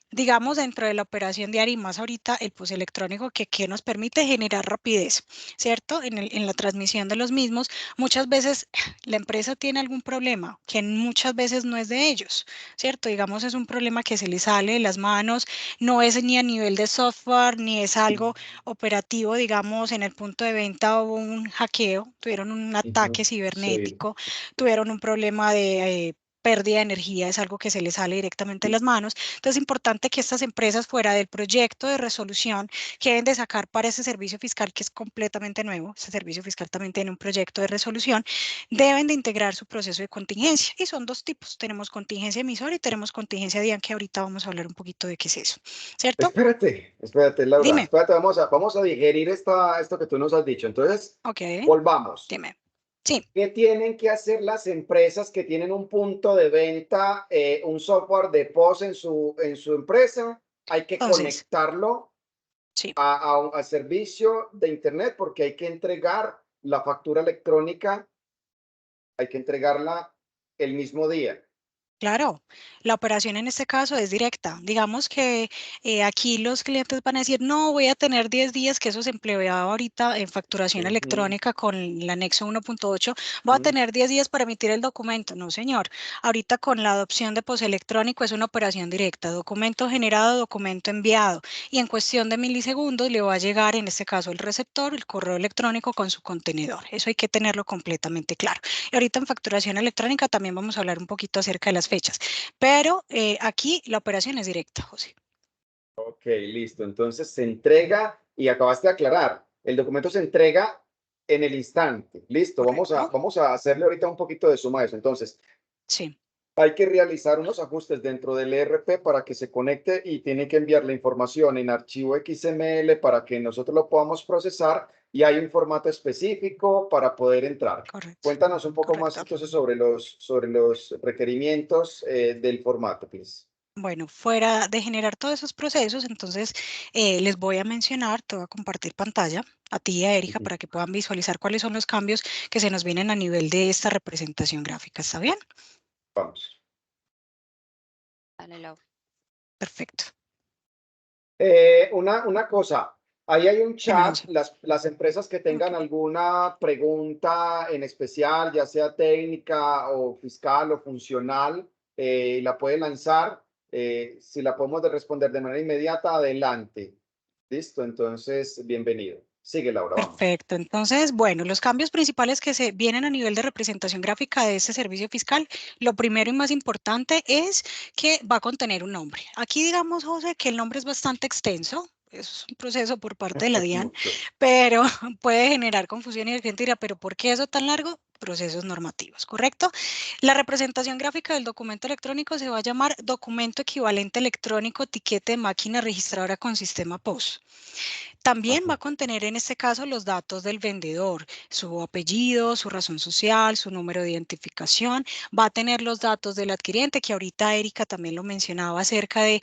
digamos, dentro de la operación diaria y más ahorita el POS electrónico que nos permite generar rapidez, ¿cierto? En la transmisión de los mismos, muchas veces la empresa tiene algún problema que muchas veces no es de ellos, ¿cierto? Digamos, es un problema que se les sale de las manos, no es ni a nivel de software, ni es algo operativo, digamos, en el punto de venta hubo un hackeo, tuvieron un ataque cibernético, tuvieron un problema de pérdida de energía, es algo que se les sale directamente de las manos. Entonces es importante que estas empresas fuera del proyecto de resolución que deben de sacar para ese servicio fiscal que es completamente nuevo, ese servicio fiscal también tiene un proyecto de resolución, deben de integrar su proceso de contingencia y son dos tipos, tenemos contingencia emisora y tenemos contingencia DIAN que ahorita vamos a hablar un poquito de qué es eso, ¿cierto? Espérate, Laura. Dime. Espérate, vamos a digerir esto que tú nos has dicho. Entonces, volvamos. Dime. Sí. ¿Qué tienen que hacer las empresas que tienen un punto de venta, un software de POS en su empresa? Hay que conectarlo a servicio de Internet porque hay que entregar la factura electrónica, hay que entregarla el mismo día. Claro, la operación en este caso es directa. Digamos que aquí los clientes van a decir, no, voy a tener 10 días, que eso se empleaba ahorita en facturación electrónica con el anexo 1.8, voy a tener 10 días para emitir el documento. No, señor. Ahorita con la adopción de POS electrónico es una operación directa, documento generado, documento enviado, y en cuestión de milisegundos le va a llegar, en este caso, el receptor, el correo electrónico con su contenedor. Eso hay que tenerlo completamente claro. Y ahorita en facturación electrónica también vamos a hablar un poquito acerca de las fechas, pero aquí la operación es directa, José. Ok, listo. Entonces se entrega y acabaste de aclarar, el documento se entrega en el instante. Listo, vamos a hacerle ahorita un poquito de suma a eso. Entonces, hay que realizar unos ajustes dentro del ERP para que se conecte y tiene que enviar la información en archivo XML para que nosotros lo podamos procesar y hay un formato específico para poder entrar. Cuéntanos un poco más entonces sobre los requerimientos del formato, please. Bueno, fuera de generar todos esos procesos, entonces les voy a mencionar, te voy a compartir pantalla a ti y a Erika para que puedan visualizar cuáles son los cambios que se nos vienen a nivel de esta representación gráfica. ¿Está bien? Vamos. Dale, Lau. Perfecto. Una cosa, ahí hay un Dime, chat, José. las empresas que tengan alguna pregunta en especial, ya sea técnica o fiscal o funcional, la pueden lanzar. Si la podemos responder de manera inmediata, adelante. Listo, entonces, bienvenido. Sigue, Laura, vamos. Perfecto. Entonces, bueno, los cambios principales que se vienen a nivel de representación gráfica de este servicio fiscal, lo primero y más importante es que va a contener un nombre. Aquí digamos, José, que el nombre es bastante extenso. Es un proceso por parte de la DIAN, Mucho. pero puede generar confusión y el cliente dirá, ¿pero por qué eso tan largo? Procesos normativos, ¿correcto? La representación gráfica del documento electrónico se va a llamar documento equivalente electrónico etiquete de máquina registradora con sistema POS. También va a contener en este caso los datos del vendedor, su apellido, su razón social, su número de identificación. Va a tener los datos del adquiriente, que ahorita Erika también lo mencionaba acerca de,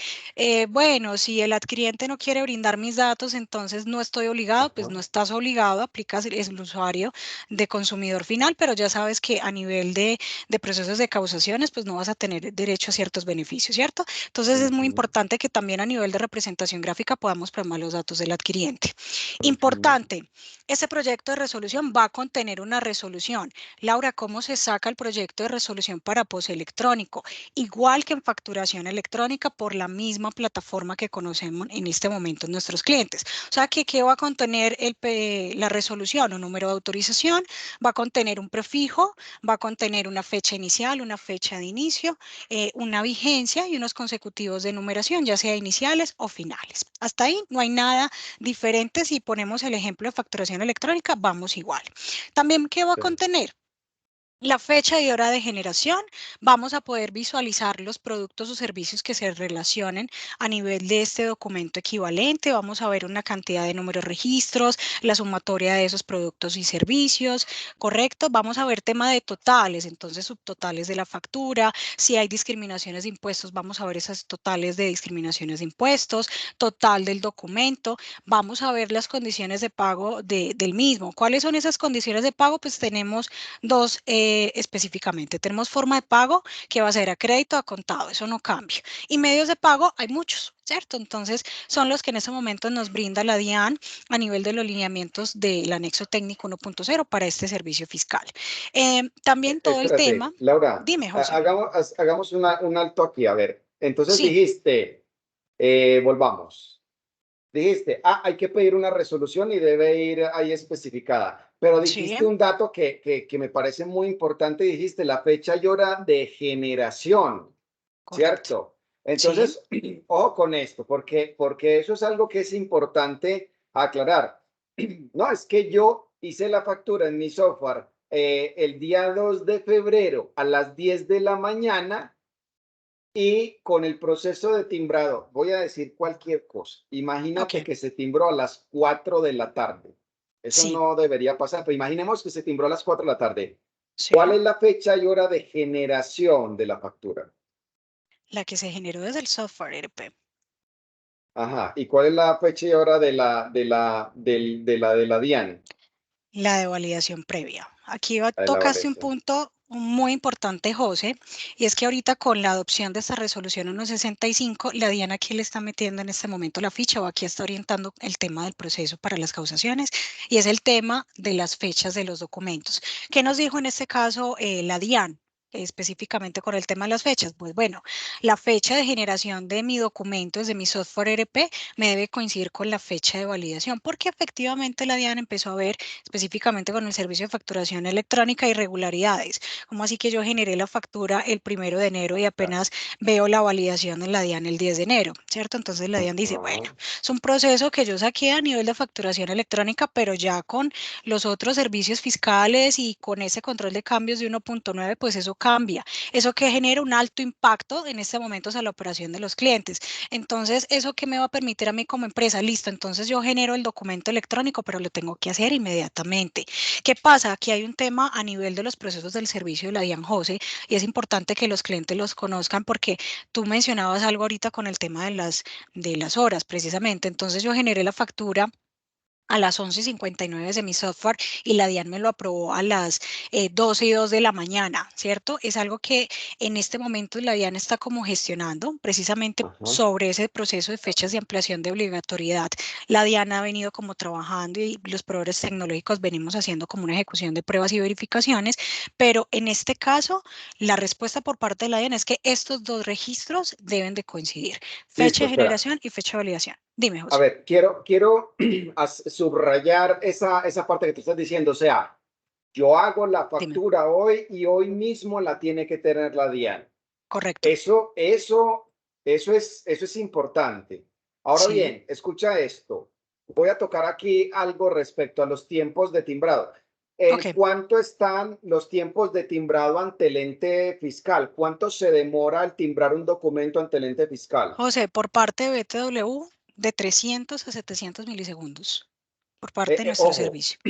bueno, si el adquiriente no quiere brindar mis datos, entonces no estoy obligado, pues no estás obligado, aplicas el usuario de consumidor final, pero ya sabes que a nivel de procesos de causaciones, pues no vas a tener derecho a ciertos beneficios, ¿cierto? Entonces es muy importante que también a nivel de representación gráfica podamos plasmar los datos del adquiriente. Importante, este proyecto de resolución va a contener una resolución. Laura, ¿cómo se saca el proyecto de resolución para POS electrónico? Igual que en facturación electrónica por la misma plataforma que conocemos en este momento nuestros clientes. O sea, que ¿qué va a contener la resolución? Un número de autorización, va a contener un prefijo, va a contener una fecha inicial, una fecha de inicio, una vigencia y unos consecutivos de numeración, ya sea iniciales o finales. Hasta ahí no hay nada diferente. Si ponemos el ejemplo de facturación electrónica, vamos igual. También, ¿qué va a contener? La fecha y hora de generación, vamos a poder visualizar los productos o servicios que se relacionen a nivel de este documento equivalente, vamos a ver una cantidad de números de registros, la sumatoria de esos productos y servicios, ¿correcto? Vamos a ver tema de totales, entonces subtotales de la factura, si hay discriminaciones de impuestos, vamos a ver esas totales de discriminaciones de impuestos, total del documento, vamos a ver las condiciones de pago del mismo. ¿Cuáles son esas condiciones de pago? Pues tenemos dos específicamente. Tenemos forma de pago que va a ser a crédito, a contado, eso no cambia. Y medios de pago hay muchos, ¿cierto? Entonces son los que en este momento nos brinda la DIAN a nivel de los lineamientos del anexo técnico 1.0 para este servicio fiscal. También todo el Espérate, tema. Laura, Dime, José. hagamos un alto aquí. A ver, entonces Sí. dijiste, volvamos. Dijiste, hay que pedir una resolución y debe ir ahí especificada. Pero dijiste Sí. un dato que me parece muy importante. Dijiste la fecha y hora de generación, Correcto. ¿cierto? Entonces, ojo con esto, porque eso es algo que es importante aclarar. No, es que yo hice la factura en mi software el día 2 de febrero a las 10 de la mañana. Y con el proceso de timbrado, voy a decir cualquier cosa. Imagínate Ok. que se timbró a las 4 de la tarde. Eso Sí. no debería pasar, pero imaginemos que se timbró a las 4 de la tarde. Sí. ¿Cuál es la fecha y hora de generación de la factura? La que se generó desde el software ERP. Ajá. ¿Y cuál es la fecha y hora de la DIAN? La de validación previa. Aquí De la tocaste un validación. punto muy importante, José, y es que ahorita con la adopción de esta resolución 165, la DIAN aquí le está metiendo en este momento la ficha o aquí está orientando el tema del proceso para las causaciones y es el tema de las fechas de los documentos. ¿Qué nos dijo en este caso la DIAN? Específicamente con el tema de las fechas, pues bueno, la fecha de generación de mi documento desde mi software ERP me debe coincidir con la fecha de validación, porque efectivamente la DIAN empezó a ver específicamente con el servicio de facturación electrónica irregularidades, como así que yo generé la factura el 1 de enero y apenas veo la validación en la DIAN el 10 de enero, ¿cierto? Entonces la DIAN dice, bueno, es un proceso que yo saqué a nivel de facturación electrónica, pero ya con los otros servicios fiscales y con ese control de cambios de 1.9, pues eso cambia. Eso que genera un alto impacto en este momento a la operación de los clientes. Entonces, ¿eso qué me va a permitir a mí como empresa? Listo, entonces yo genero el documento electrónico, pero lo tengo que hacer inmediatamente. ¿Qué pasa? Aquí hay un tema a nivel de los procesos del servicio de la DIAN, José, y es importante que los clientes los conozcan porque tú mencionabas algo ahorita con el tema de las horas, precisamente. Entonces, yo generé la factura a las 11:59 de mi software y la DIAN me lo aprobó a las 12:02 de la mañana, ¿cierto? Es algo que en este momento la DIAN está como gestionando precisamente Ajá. sobre ese proceso de fechas de ampliación de obligatoriedad. La DIAN ha venido como trabajando y los proveedores tecnológicos venimos haciendo como una ejecución de pruebas y verificaciones, pero en este caso la respuesta por parte de la DIAN es que estos dos registros deben de coincidir, fecha Listo, de espera. generación y fecha de validación. Dime, A José. ver, quiero subrayar esa parte que tú estás diciendo. O sea, yo hago la Dime. factura hoy y hoy mismo la tiene que tener la DIAN. Correcto. Eso es importante. Ahora Sí. bien, escucha esto. Voy a tocar aquí algo respecto a los tiempos de timbrado. ¿En Ok. cuánto están los tiempos de timbrado ante el ente fiscal? ¿Cuánto se demora al timbrar un documento ante el ente fiscal? José, por parte de BTW, de 300 a 700 milisegundos, por parte de nuestro Ojo, servicio.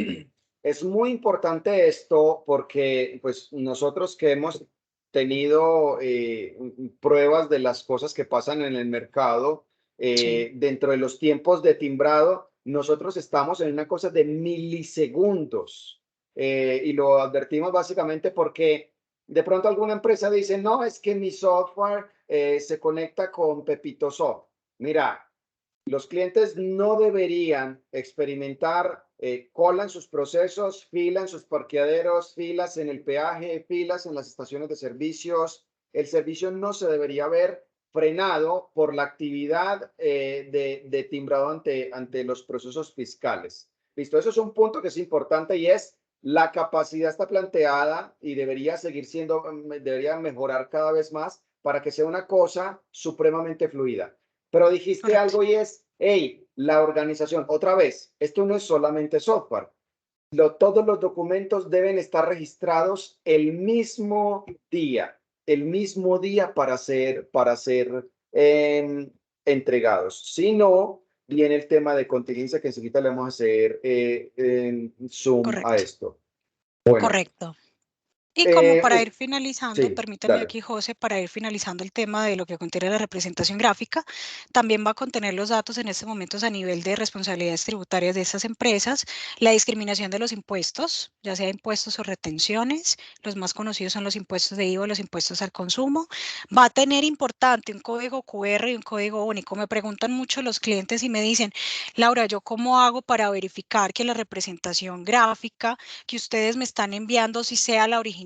es muy importante esto porque pues nosotros que hemos tenido pruebas de las cosas que pasan en el mercado, Sí, dentro de los tiempos de timbrado, nosotros estamos en una cosa de milisegundos. Y lo advertimos básicamente porque de pronto alguna empresa dice, no, es que mi software se conecta con Pepito Soft. Mira, los clientes no deberían experimentar cola en sus procesos, fila en sus parqueaderos, filas en el peaje, filas en las estaciones de servicios. El servicio no se debería ver frenado por la actividad de timbrado ante los procesos fiscales. Listo, eso es un punto que es importante y es la capacidad está planteada y debería seguir siendo, debería mejorar cada vez más para que sea una cosa supremamente fluida. Pero dijiste correcto. algo y es, hey, la organización, otra vez, esto no es solamente software. Todos los documentos deben estar registrados el mismo día para ser entregados. Si no, viene el tema de contingencia que enseguida le vamos a hacer zoom a Correcto. esto. Bueno, Correcto. Y como para ir es, finalizando, sí, permítame dale. aquí, José, para ir finalizando el tema de lo que contiene la representación gráfica, también va a contener los datos en estos momentos a nivel de responsabilidades tributarias de estas empresas, la discriminación de los impuestos, ya sea impuestos o retenciones, los más conocidos son los impuestos de IVA, los impuestos al consumo. Va a tener importante un código QR y un código único. Me preguntan mucho los clientes y me dicen, Laura, ¿yo cómo hago para verificar que la representación gráfica que ustedes me están enviando si sea la original?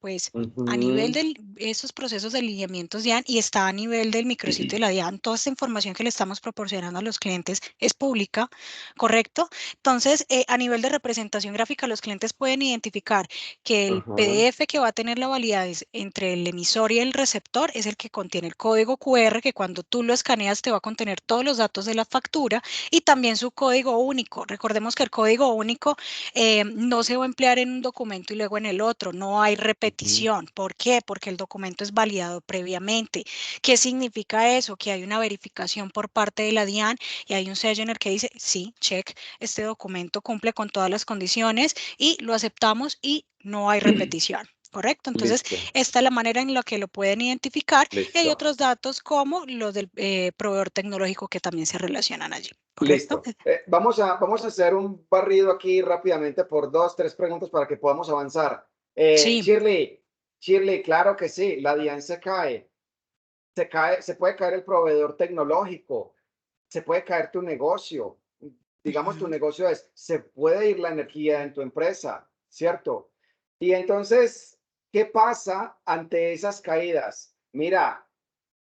Pues a nivel de esos procesos de lineamientos DIAN y está a nivel del micrositio de la DIAN, toda esta información que le estamos proporcionando a los clientes es pública, ¿correcto? Entonces, a nivel de representación gráfica, los clientes pueden identificar que el PDF que va a tener la validez entre el emisor y el receptor es el que contiene el código QR, que cuando tú lo escaneas te va a contener todos los datos de la factura y también su código único. Recordemos que el código único no se va a emplear en un documento y luego en el otro, no hay repetición. ¿Por qué? Porque el documento es validado previamente. ¿Qué significa eso? Que hay una verificación por parte de la DIAN y hay un sello en el que dice, sí, check, este documento cumple con todas las condiciones y lo aceptamos y no hay repetición. ¿Correcto? Entonces, Listo, esta es la manera en la que lo pueden identificar y hay listo. otros datos como los del proveedor tecnológico que también se relacionan allí. ¿Correcto? Listo. Vamos a hacer un barrido aquí rápidamente por 2, 3 preguntas para que podamos avanzar. Sí. Shirley, claro que sí, la DIAN se cae. Se puede caer el proveedor tecnológico, se puede caer tu negocio. Digamos, tu negocio se puede ir la energía en tu empresa, ¿cierto? Y entonces, ¿qué pasa ante esas caídas? Mira,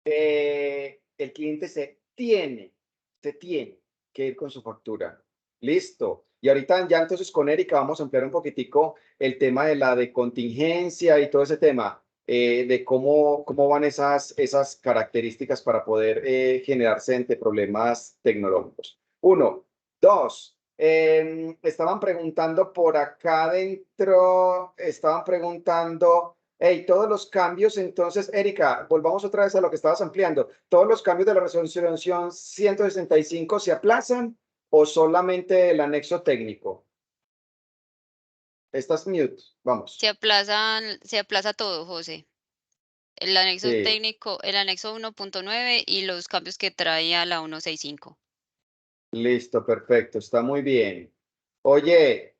el cliente se tiene que ir con su factura. Listo. Y ahorita ya entonces con Erika vamos a ampliar un poquitico el tema de la de contingencia y todo ese tema, de cómo van esas características para poder generarse ante problemas tecnológicos. Uno. Dos. Estaban preguntando por acá adentro, estaban preguntando hey, todos los cambios, entonces, Erika, volvamos otra vez a lo que estabas ampliando. ¿Todos los cambios de la resolución 165 se aplazan o solamente el anexo técnico? Estás mute, vamos. Se aplaza todo, José. El anexo Sí. técnico, el anexo 1.9 y los cambios que trae a la 165. Listo, perfecto, está muy bien. Oye,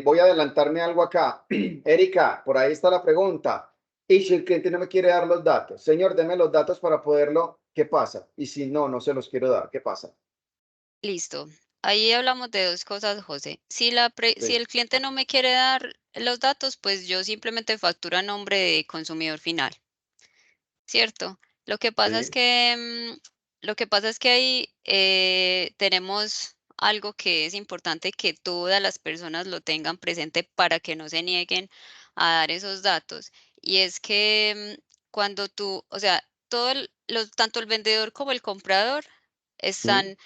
voy a adelantarme algo acá. Erika, por ahí está la pregunta. ¿Y si el cliente no me quiere dar los datos? Señor, deme los datos para poderlo. ¿Qué pasa? Y si no, no se los quiero dar. ¿Qué pasa? Listo. Ahí hablamos de dos cosas, José. Si Sí. el cliente no me quiere dar los datos, pues yo simplemente facturo a nombre de consumidor final, ¿cierto? Lo que pasa es Sí. que, lo que pasa es que ahí tenemos algo que es importante que todas las personas lo tengan presente para que no se nieguen a dar esos datos. Y es que cuando tú, o sea, tanto el vendedor como el comprador Mm, están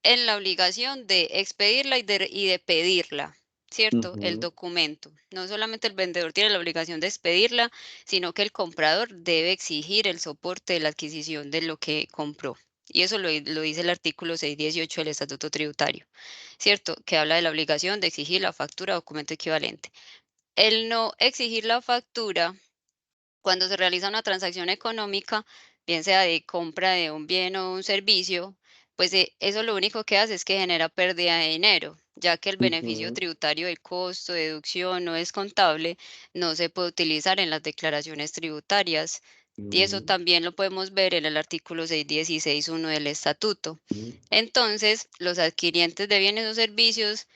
en la obligación de expedirla y de pedirla, ¿cierto? El ujú, documento. No solamente el vendedor tiene la obligación de expedirla, sino que el comprador debe exigir el soporte de la adquisición de lo que compró. Y eso lo dice el artículo 618 del Estatuto Tributario, ¿cierto? Que habla de la obligación de exigir la factura o documento equivalente. El no exigir la factura cuando se realiza una transacción económica, bien sea de compra de un bien o un servicio, pues eso lo único que hace es que genera pérdida de dinero, ya que el beneficio ujú, tributario de costo, deducción no descontable no se puede utilizar en las declaraciones tributarias. Y eso ujú, también lo podemos ver en el artículo 616.1 del estatuto. ujú, Entonces, los adquirientes de bienes o servicios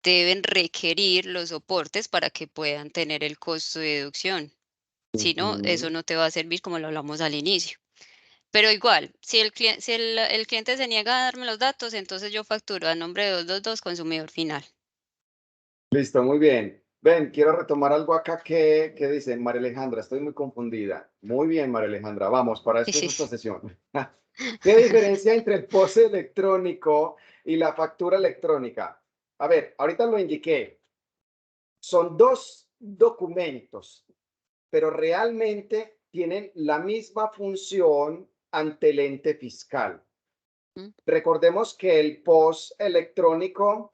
deben requerir los soportes para que puedan tener el costo de deducción. Si no, eso ujú. no te va a servir como lo hablamos al inicio. Pero igual, si el cliente se niega a darme los datos, entonces yo facturo a nombre de 222 consumidor final. Listo, muy bien. Ven, quiero retomar algo acá que dice María Alejandra. Estoy muy confundida. Muy bien, María Alejandra. Vamos, para esto es esta sesión. ¿Qué diferencia entre el POS electrónico y la factura electrónica? A ver, ahorita lo indiqué. Son dos documentos, pero realmente tienen la misma función ante el ente fiscal. Mm, Recordemos que el POS electrónico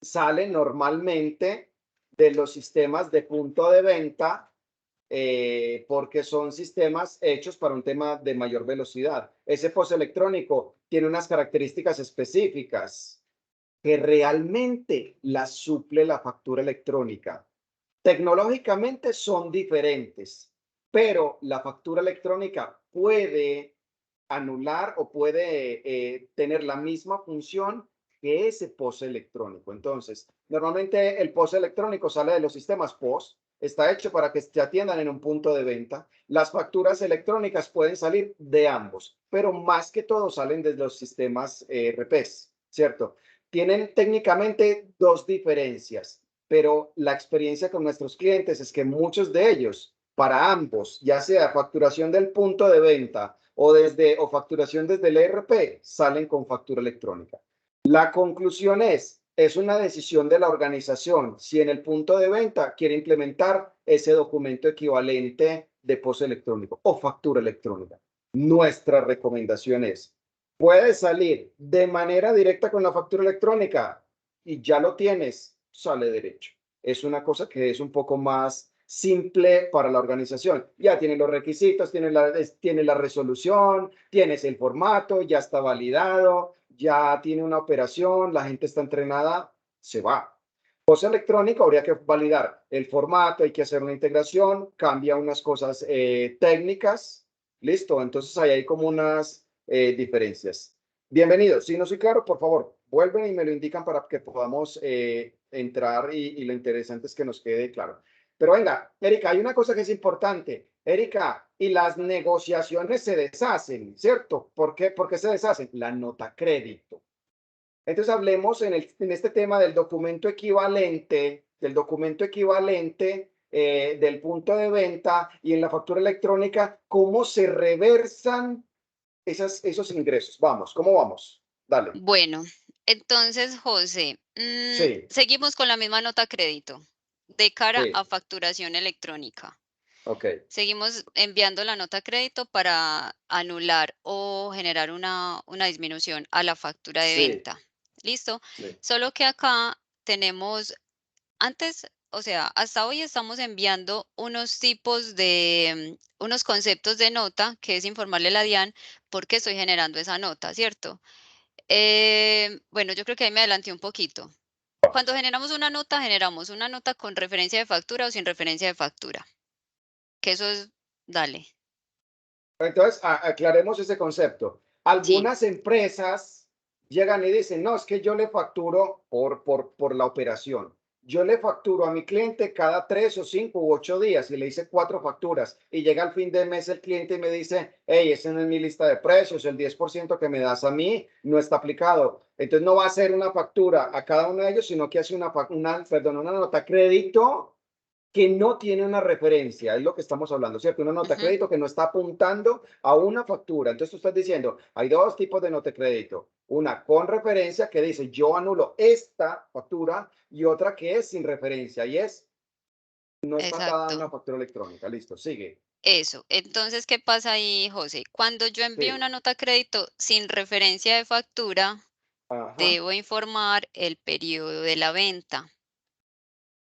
sale normalmente de los sistemas de punto de venta porque son sistemas hechos para un tema de mayor velocidad. Ese POS electrónico tiene unas características específicas que realmente las suple la factura electrónica. Tecnológicamente son diferentes, pero la factura electrónica puede anular o puede tener la misma función que ese POS electrónico. Entonces, normalmente el POS electrónico sale de los sistemas POS, está hecho para que te atiendan en un punto de venta. Las facturas electrónicas pueden salir de ambos, pero más que todo salen de los sistemas RPs, ¿cierto? Tienen técnicamente dos diferencias, pero la experiencia con nuestros clientes es que muchos de ellos, para ambos, ya sea facturación del punto de venta o facturación desde el ERP, salen con factura electrónica. La conclusión es una decisión de la organización si en el punto de venta quiere implementar ese documento equivalente de POS electrónico o factura electrónica. Nuestra recomendación es, puedes salir de manera directa con la factura electrónica y ya lo tienes, sale derecho. Es una cosa que es un poco más simple para la organización. Ya tiene los requisitos, tiene la resolución, tienes el formato, ya está validado, ya tiene una operación, la gente está entrenada, se va. POS electrónico habría que validar el formato, hay que hacer una integración, cambia unas cosas técnicas, listo. Entonces ahí hay como unas diferencias. Bienvenidos. Si no soy claro, por favor, vuelven y me lo indican para que podamos entrar y lo interesante es que nos quede claro. Pero venga, Erika, hay una cosa que es importante. Erika, y las negociaciones se deshacen, ¿cierto? ¿Por qué se deshacen? La nota crédito. Entonces hablemos en este tema del documento equivalente del punto de venta y en la factura electrónica, cómo se reversan esos ingresos. Vamos, ¿cómo vamos? Dale. Bueno, entonces, José, Sí, seguimos con la misma nota crédito de cara sí, a facturación electrónica. ok, Seguimos enviando la nota crédito para anular o generar una disminución a la factura de sí, venta. ¿Listo? sí, Solo que acá tenemos, antes, o sea, hasta hoy estamos enviando unos tipos de, unos conceptos de nota, que es informarle a la DIAN por qué estoy generando esa nota, ¿cierto? Bueno, yo creo que ahí me adelanté un poquito. Cuando generamos una nota con referencia de factura o sin referencia de factura. Que eso es, dale. Entonces, aclaremos ese concepto. Sí, Algunas empresas llegan y dicen, no, es que yo le facturo por la operación. Yo le facturo a mi cliente cada 3 o 5 u 8 días y le hice 4 facturas. Y llega al fin de mes el cliente y me dice, hey, ese no es mi lista de precios, el 10% que me das a mí no está aplicado. Entonces no va a hacer una factura a cada uno de ellos, sino que hace una nota crédito que no tiene una referencia, es lo que estamos hablando, ¿cierto? Una nota crédito que no está apuntando a una factura. Entonces tú estás diciendo, hay dos tipos de nota crédito. Una con referencia que dice, yo anulo esta factura, y otra que es sin referencia, y no está atada a exacto. una factura electrónica. Listo, sigue. Eso. Entonces, ¿qué pasa ahí, José? Cuando yo envío Sí. una nota crédito sin referencia de factura, Ajá. debo informar el periodo de la venta.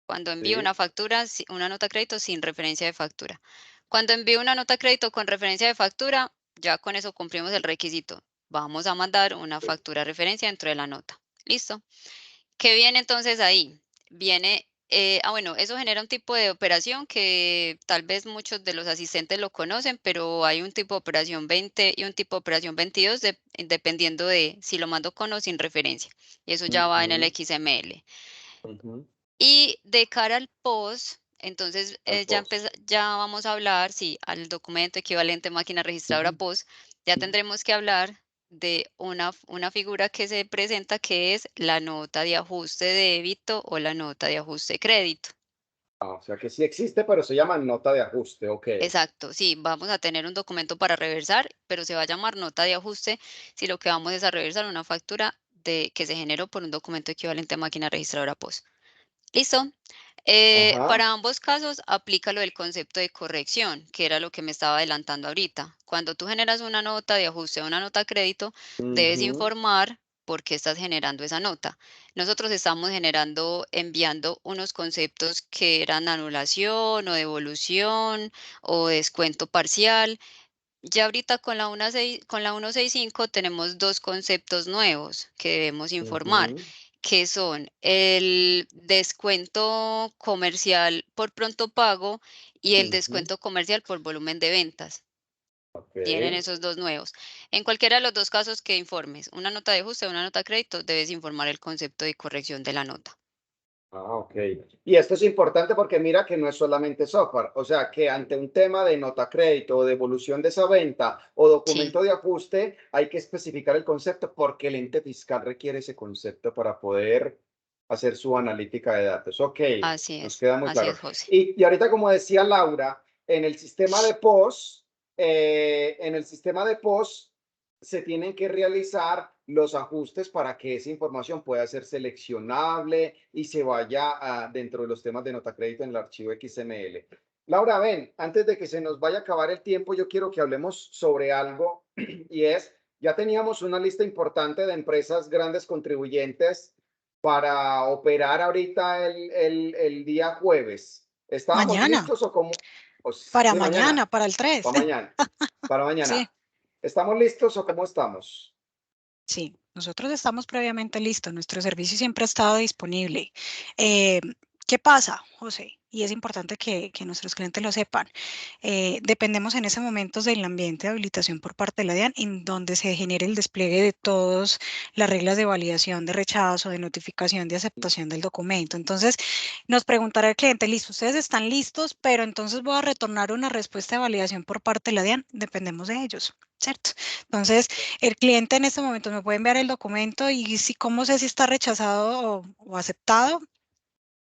Cuando envío una Sí. factura, una nota crédito sin referencia de factura. Cuando envío una nota crédito con referencia de factura, ya con eso cumplimos el requisito. Vamos a mandar una factura referencia dentro de la nota. ¿Listo? ¿Qué viene entonces ahí? Viene, bueno, eso genera un tipo de operación que tal vez muchos de los asistentes lo conocen, pero hay un tipo de operación 20 y un tipo de operación 22, dependiendo de si lo mando con o sin referencia. Y eso ya va en el Ujú, XML. ujú. Y de cara al post, entonces Al post. ya vamos a hablar, sí, al documento equivalente máquina registradora Ujú. post, ya tendremos que hablar de una figura que se presenta que es la nota de ajuste de débito o la nota de ajuste de crédito. O sea que sí existe, pero se llama nota de ajuste. Ok. Exacto, sí, vamos a tener un documento para reversar, pero se va a llamar nota de ajuste si lo que vamos es a reversar una factura que se generó por un documento equivalente a máquina registradora post. ¿Listo? Ajá. Para ambos casos aplica lo del concepto de corrección, que era lo que me estaba adelantando ahorita. Cuando tú generas una nota de ajuste o una nota de crédito, debes Ujú, informar por qué estás generando esa nota. Nosotros estamos enviando unos conceptos que eran anulación o devolución o descuento parcial. Ya ahorita con la 165 tenemos dos conceptos nuevos que debemos informar, ujú, que son el descuento comercial por pronto pago y el ujú. descuento comercial por volumen de ventas. Ok. Tienen esos dos nuevos. En cualquiera de los dos casos que informes, una nota de ajuste o una nota de crédito, debes informar el concepto de corrección de la nota. Ok. Y esto es importante porque mira que no es solamente software, o sea que ante un tema de nota crédito o devolución de esa venta o Sí, documento de ajuste, hay que especificar el concepto porque el ente fiscal requiere ese concepto para poder hacer su analítica de datos. Ok, nos queda muy así claro. es, José. Y ahorita, como decía Laura, en el sistema de POS, se tienen que realizar los ajustes para que esa información pueda ser seleccionable y se vaya dentro de los temas de nota crédito en el archivo XML. Laura, ven, antes de que se nos vaya a acabar el tiempo, yo quiero que hablemos sobre algo y es, ya teníamos una lista importante de empresas grandes contribuyentes para operar ahorita el día jueves. ¿Estábamos Mañana, listos o cómo? para Sí, mañana, mañana, para el 3. para mañana, para Sí, mañana. ¿Estamos listos o cómo estamos? sí, nosotros estamos previamente listos, nuestro servicio siempre ha estado disponible. Eh, ¿Qué pasa, José? Y es importante que nuestros clientes lo sepan. Dependemos en ese momento del ambiente de habilitación por parte de la DIAN, en donde se genere el despliegue de todas las reglas de validación, de rechazo, de notificación, de aceptación del documento. Entonces, nos preguntará el cliente, listo, ustedes están listos, pero entonces voy a retornar una respuesta de validación por parte de la DIAN. Dependemos de ellos, ¿cierto? Entonces, el cliente en este momento me puede enviar el documento y si, ¿cómo sé si está rechazado o aceptado?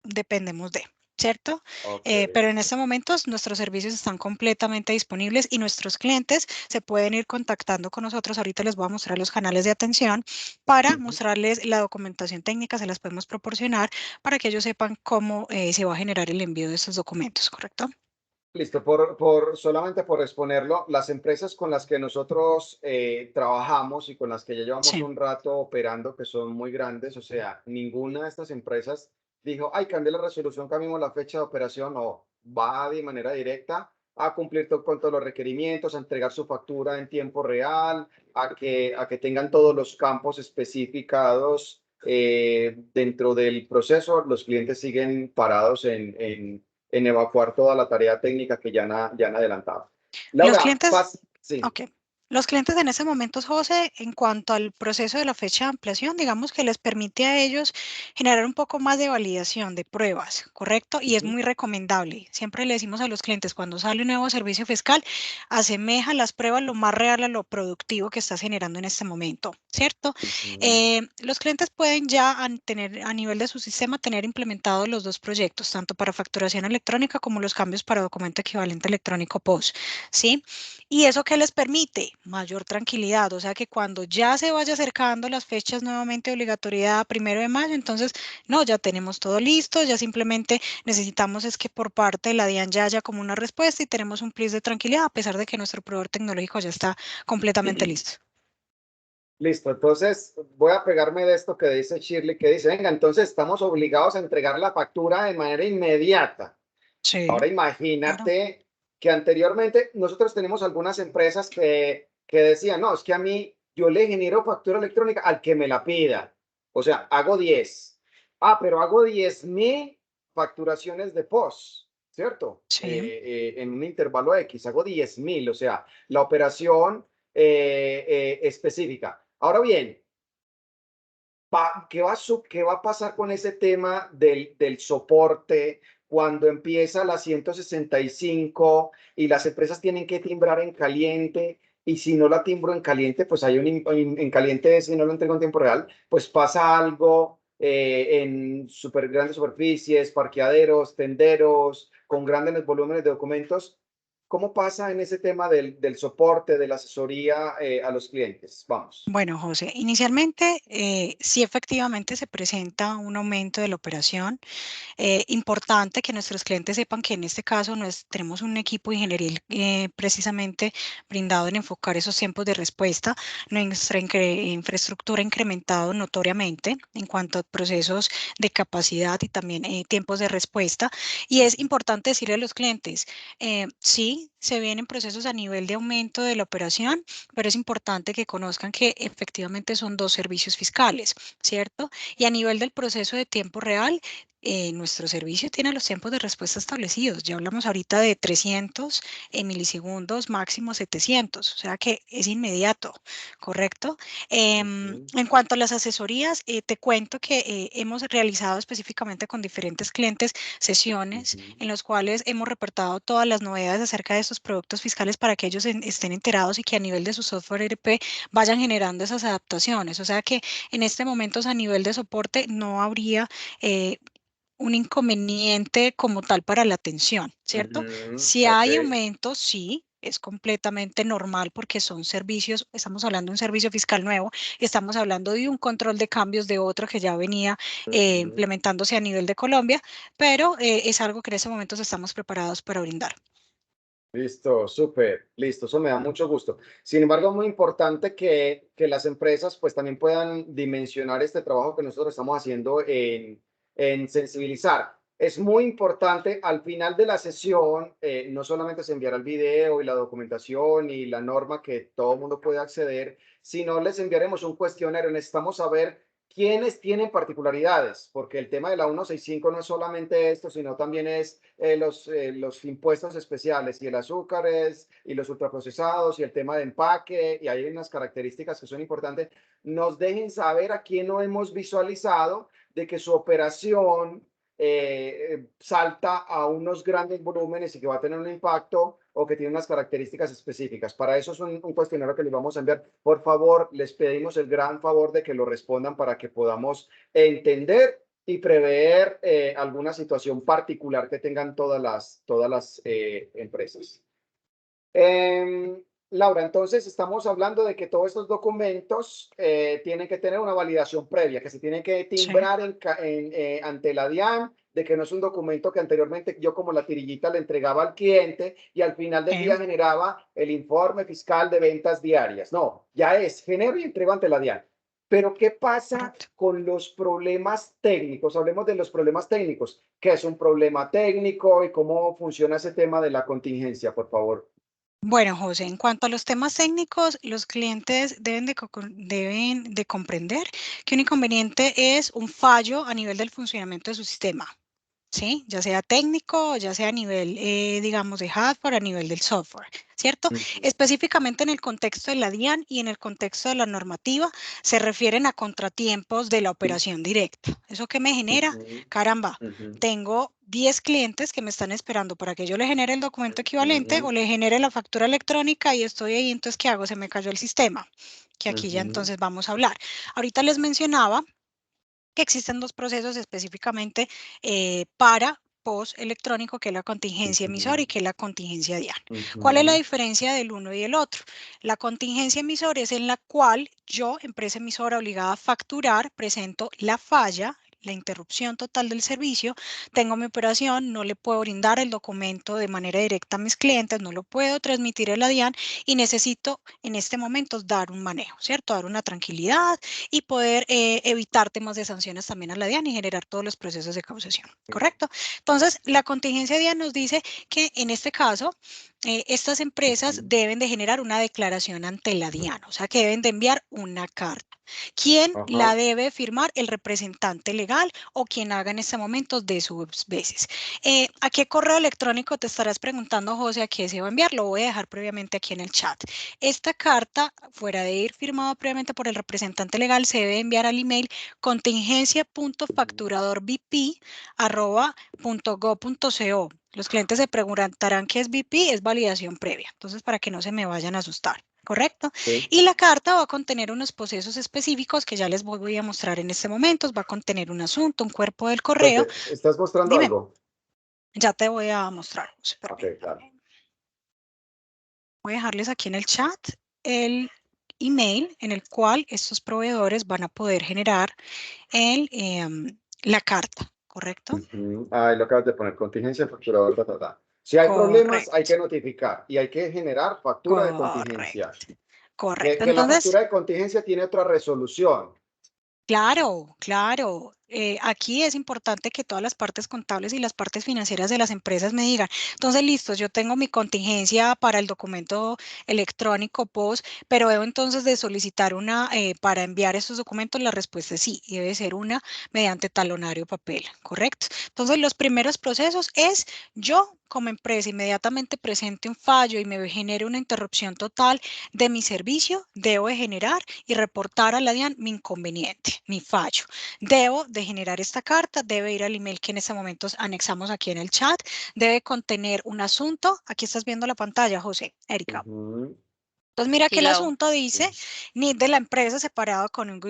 Dependemos de, ¿cierto? Ok. Pero en este momento nuestros servicios están completamente disponibles y nuestros clientes se pueden ir contactando con nosotros. Ahorita les voy a mostrar los canales de atención para Ujú. mostrarles la documentación técnica, se las podemos proporcionar para que ellos sepan cómo se va a generar el envío de estos documentos, ¿correcto? Listo, solamente por exponerlo, las empresas con las que nosotros trabajamos y con las que ya llevamos Sí. un rato operando, que son muy grandes, o sea, ninguna de estas empresas dijo, ay, cambié la resolución, cambiamos la fecha de operación, o va de manera directa. a cumplir con todos los requerimientos, a entregar su factura en tiempo real, a que tengan todos los campos especificados dentro del proceso. Los clientes siguen parados en evacuar toda la tarea técnica que ya han adelantado. Los Laura, clientes, sí. ok. Los clientes en ese momento, José, en cuanto al proceso de la fecha de ampliación, digamos que les permite a ellos generar un poco más de validación de pruebas, ¿correcto? Y es muy recomendable. Siempre le decimos a los clientes, cuando sale un nuevo servicio fiscal, asemeja las pruebas lo más real a lo productivo que estás generando en este momento, ¿cierto? Los clientes pueden ya tener, a nivel de su sistema, tener implementados los dos proyectos, tanto para facturación electrónica como los cambios para documento equivalente electrónico POS, ¿sí? ¿Y eso qué les permite? Mayor tranquilidad, o sea que cuando ya se vaya acercando las fechas nuevamente de obligatoriedad 1 de mayo, entonces, no, ya tenemos todo listo, ya simplemente necesitamos es que por parte de la DIAN ya haya como una respuesta y tenemos un plus de tranquilidad a pesar de que nuestro proveedor tecnológico ya está completamente listo. Listo, entonces voy a pegarme de esto que dice Shirley, que dice, venga, entonces estamos obligados a entregar la factura de manera inmediata. Sí, Ahora imagínate que anteriormente nosotros tenemos algunas empresas que decían, no, es que a mí yo le genero factura electrónica al que me la pida. O sea, hago 10. Pero hago 10,000 facturaciones de POS, ¿cierto? sí. En un intervalo X, hago 10,000, o sea, la operación específica. Ahora bien, ¿qué va a pasar con ese tema del soporte cuando empieza la 165 y las empresas tienen que timbrar en caliente? Y si no la timbro en caliente, pues hay en caliente, si no lo entrego en tiempo real, pues pasa algo en grandes superficies, parqueaderos, tenderos, con grandes volúmenes de documentos. ¿Cómo pasa en ese tema del soporte, de la asesoría a los clientes? Vamos. Bueno, José, inicialmente sí efectivamente se presenta un aumento de la operación. Importante que nuestros clientes sepan que en este caso tenemos un equipo ingenieril precisamente brindado en enfocar esos tiempos de respuesta. Nuestra infraestructura ha incrementado notoriamente en cuanto a procesos de capacidad y también tiempos de respuesta. Y es importante decirle a los clientes, sí, se vienen procesos a nivel de aumento de la operación, pero es importante que conozcan que efectivamente son dos servicios fiscales, ¿cierto? Y a nivel del proceso de tiempo real, nuestro servicio tiene los tiempos de respuesta establecidos. Ya hablamos ahorita de 300 milisegundos, máximo 700, o sea que es inmediato, ¿correcto? En cuanto a las asesorías, te cuento que hemos realizado específicamente con diferentes clientes sesiones en las cuales hemos reportado todas las novedades acerca de estos productos fiscales para que ellos estén enterados y que a nivel de su software ERP vayan generando esas adaptaciones. O sea que en este momento a nivel de soporte no habría un inconveniente como tal para la atención, ¿cierto? Si hay aumentos, sí, es completamente normal porque son servicios, estamos hablando de un servicio fiscal nuevo, estamos hablando de un control de cambios de otro que ya venía implementándose a nivel de Colombia, pero es algo que en ese momento estamos preparados para brindar. Listo, súper, listo, eso me da mucho gusto. Sin embargo, es muy importante que las empresas pues también puedan dimensionar este trabajo que nosotros estamos haciendo en sensibilizar. Es muy importante al final de la sesión, no solamente se enviará el video y la documentación y la norma que todo el mundo puede acceder, sino les enviaremos un cuestionario. Necesitamos saber quiénes tienen particularidades, porque el tema de la 165 no es solamente esto, sino también es los impuestos especiales y el azúcar y los ultraprocesados y el tema de empaque, y hay unas características que son importantes. Nos dejen saber a quién no hemos visualizado de que su operación salta a unos grandes volúmenes y que va a tener un impacto o que tiene unas características específicas. Para eso es un cuestionario que les vamos a enviar. Por favor, les pedimos el gran favor de que lo respondan para que podamos entender y prever alguna situación particular que tengan todas las empresas. Laura, entonces estamos hablando de que todos estos documentos tienen que tener una validación previa, que se tienen que timbrar ante la DIAN, de que no es un documento que anteriormente yo como la tirillita le entregaba al cliente y al final del día generaba el informe fiscal de ventas diarias. No, ya es genero y entrego ante la DIAN. Pero ¿qué pasa Correcto. con los problemas técnicos? Hablemos de los problemas técnicos. ¿Qué es un problema técnico y cómo funciona ese tema de la contingencia, por favor? Bueno, José, en cuanto a los temas técnicos, los clientes deben de comprender que un inconveniente es un fallo a nivel del funcionamiento de su sistema, ¿sí? Ya sea técnico, ya sea a nivel, digamos, de hardware, a nivel del software, ¿cierto? Específicamente en el contexto de la DIAN y en el contexto de la normativa, se refieren a contratiempos de la operación directa. ¿Eso qué me genera? Caramba, tengo 10 clientes que me están esperando para que yo le genere el documento equivalente o le genere la factura electrónica y estoy ahí, entonces, ¿qué hago? Se me cayó el sistema, que aquí ya entonces vamos a hablar. Ahorita les mencionaba que existen dos procesos específicamente para POS electrónico, que es la contingencia emisor y que es la contingencia DIAN. ¿Cuál es la diferencia del uno y el otro? La contingencia emisor es en la cual yo, empresa emisora obligada a facturar, presento la falla, la interrupción total del servicio, tengo mi operación, no le puedo brindar el documento de manera directa a mis clientes, no lo puedo transmitir a la DIAN y necesito en este momento dar un manejo, ¿cierto? Dar una tranquilidad y poder evitar temas de sanciones también a la DIAN y generar todos los procesos de causación, ¿correcto? Entonces, la contingencia DIAN nos dice que en este caso, estas empresas deben de generar una declaración ante la DIAN, o sea que deben de enviar una carta. ¿Quién la debe firmar? El representante legal o quien haga en este momento de sus veces. ¿A qué correo electrónico te estarás preguntando, José, a qué se va a enviar? Lo voy a dejar previamente aquí en el chat. Esta carta, fuera de ir firmada previamente por el representante legal, se debe enviar al email contingencia.facturadorvp@.go.co. Los clientes se preguntarán qué es VP, es validación previa. Entonces, para que no se me vayan a asustar. ¿Correcto? Sí. Y la carta va a contener unos procesos específicos que ya les voy a mostrar en este momento. Va a contener un asunto, un cuerpo del correo. Espérate, ¿estás mostrando Dime, algo? ya te voy a mostrar. Ok, claro. Voy a dejarles aquí en el chat el email en el cual estos proveedores van a poder generar la carta, ¿correcto? Ahí lo acabas de poner, contingencia, facturador, ta, ta, ta. Si hay problemas, hay que notificar y hay que generar factura de contingencia. Correcto. Que la Entonces, factura de contingencia tiene otra resolución. claro, claro. Aquí es importante que todas las partes contables y las partes financieras de las empresas me digan, entonces, listo, yo tengo mi contingencia para el documento electrónico POS, pero debo entonces de solicitar una para enviar esos documentos. La respuesta es sí, y debe ser una mediante talonario papel, ¿correcto? Entonces, los primeros procesos es yo como empresa inmediatamente presente un fallo y me genere una interrupción total de mi servicio, debo de generar y reportar a la DIAN mi inconveniente, mi fallo. Debo de generar esta carta, debe ir al email que en este momento anexamos aquí en el chat, debe contener un asunto. Aquí estás viendo la pantalla, José, Erika. Entonces, mira que Sí, el Lau. asunto dice NID de la empresa separado con un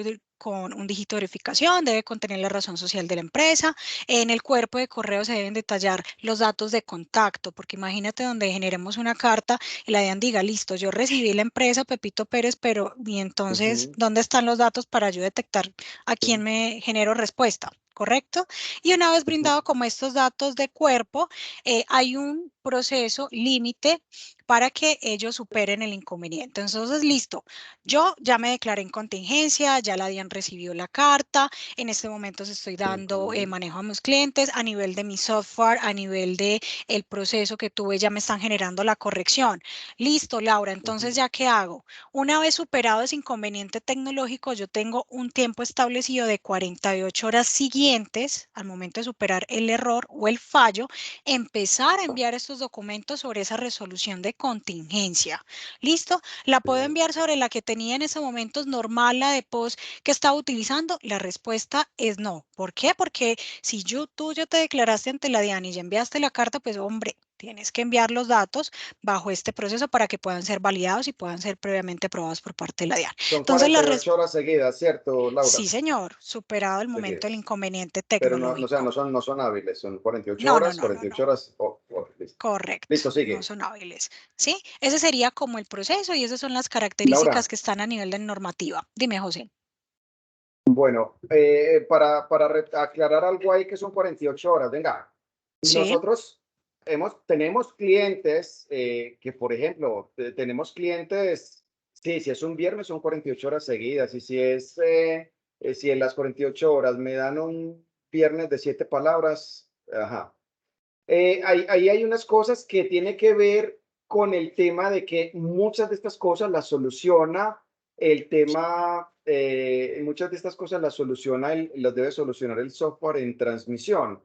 dígito de verificación, debe contener la razón social de la empresa. En el cuerpo de correo se deben detallar los datos de contacto, porque imagínate donde generemos una carta y la DIAN diga, listo, yo recibí la empresa Pepito Pérez, pero y entonces, ¿dónde están los datos para yo detectar a quién me genero respuesta? ¿Correcto? Y una vez brindado como estos datos de cuerpo, hay un proceso límite para que ellos superen el inconveniente. Entonces, listo, yo ya me declaré en contingencia, ya la DIAN recibió la carta, en este momento estoy dando manejo a mis clientes, a nivel de mi software, a nivel de el proceso que tuve, ya me están generando la corrección. Listo, Laura, entonces, ¿ya qué hago? Una vez superado ese inconveniente tecnológico, yo tengo un tiempo establecido de 48 horas siguientes al momento de superar el error o el fallo, empezar a enviar estos documentos sobre esa resolución de contingencia. ¿Listo? ¿La puedo enviar sobre la que tenía en ese momento normal, la de POS que estaba utilizando? La respuesta es no. ¿Por qué? Porque si tú ya te declaraste ante la DIAN y ya enviaste la carta, pues hombre, tienes que enviar los datos bajo este proceso para que puedan ser validados y puedan ser previamente aprobados por parte de la DIAN. Son Entonces, 48 horas seguidas, ¿cierto, Laura? sí, señor, superado el momento del inconveniente Pero tecnológico. no son hábiles, son 48 No, horas, no. 48 horas. Listo. Correcto, Listo, sigue. no son hábiles, ¿sí? Ese sería como el proceso y esas son las características Laura, que están a nivel de normativa. Dime, José. bueno, para aclarar algo ahí que son 48 horas, venga, Sí, nosotros tenemos clientes que, por ejemplo, tenemos clientes Sí, si es un viernes son 48 horas seguidas, y si en las 48 horas me dan un viernes de 7 palabras, ajá. Ahí hay unas cosas que tiene que ver con el tema de que muchas de estas cosas las soluciona muchas de estas cosas las debe solucionar el software en transmisión.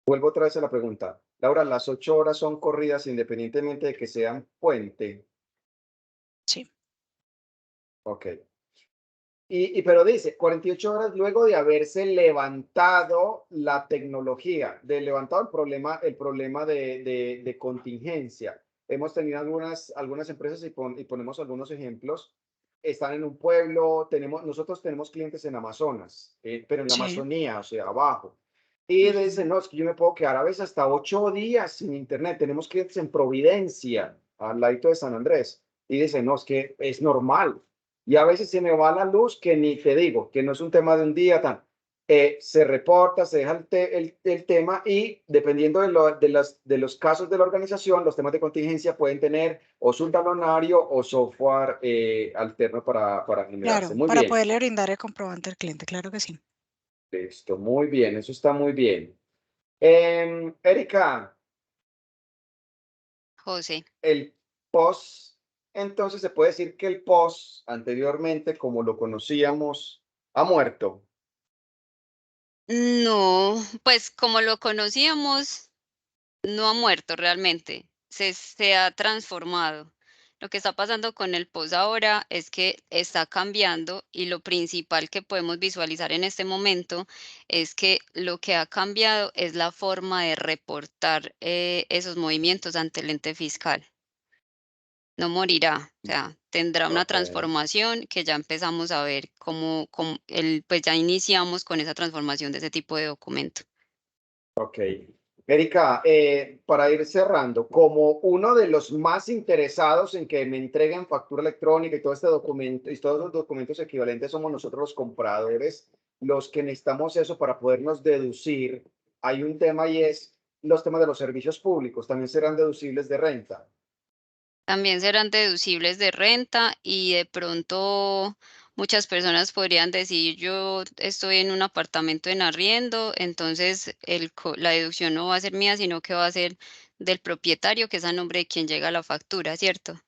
Vuelvo otra vez a la pregunta. Laura, ¿las 8 horas son corridas independientemente de que sean puente? Sí. Ok. Pero dice, 48 horas luego de haberse levantado la tecnología, de levantado el problema de contingencia. Hemos tenido algunas empresas y ponemos algunos ejemplos. Están en un pueblo, nosotros tenemos clientes en Amazonas, pero en la Sí. Amazonía, o sea, abajo. Y dicen, no, es que yo me puedo quedar a veces hasta 8 días sin internet. Tenemos clientes en Providencia, al ladito de San Andrés. Y dicen, no, es que es normal. Y a veces se me va la luz que ni te digo, que no es un tema de un día tan. Se reporta, se deja el tema y dependiendo de los casos de la organización, los temas de contingencia pueden tener o su talonario o software alterno para generarse. Claro, Muy para bien, poderle brindar el comprobante al cliente, claro que sí. listo, muy bien, eso está muy bien. Erika, José. el post, entonces se puede decir que el post anteriormente, como lo conocíamos, ha muerto. No, pues como lo conocíamos, no ha muerto realmente, se ha transformado. Lo que está pasando con el POS ahora es que está cambiando y lo principal que podemos visualizar en este momento es que lo que ha cambiado es la forma de reportar esos movimientos ante el ente fiscal. No morirá, o sea, tendrá una Ok. transformación que ya empezamos a ver pues ya iniciamos con esa transformación de ese tipo de documento. Ok. Erika, para ir cerrando, como uno de los más interesados en que me entreguen factura electrónica y todo este documento y todos los documentos equivalentes somos nosotros los compradores, los que necesitamos eso para podernos deducir. Hay un tema y es los temas de los servicios públicos, también serán deducibles de renta. También serán deducibles de renta y de pronto muchas personas podrían decir, yo estoy en un apartamento en arriendo, entonces la deducción no va a ser mía, sino que va a ser del propietario, que es a nombre de quien llega la factura, ¿cierto?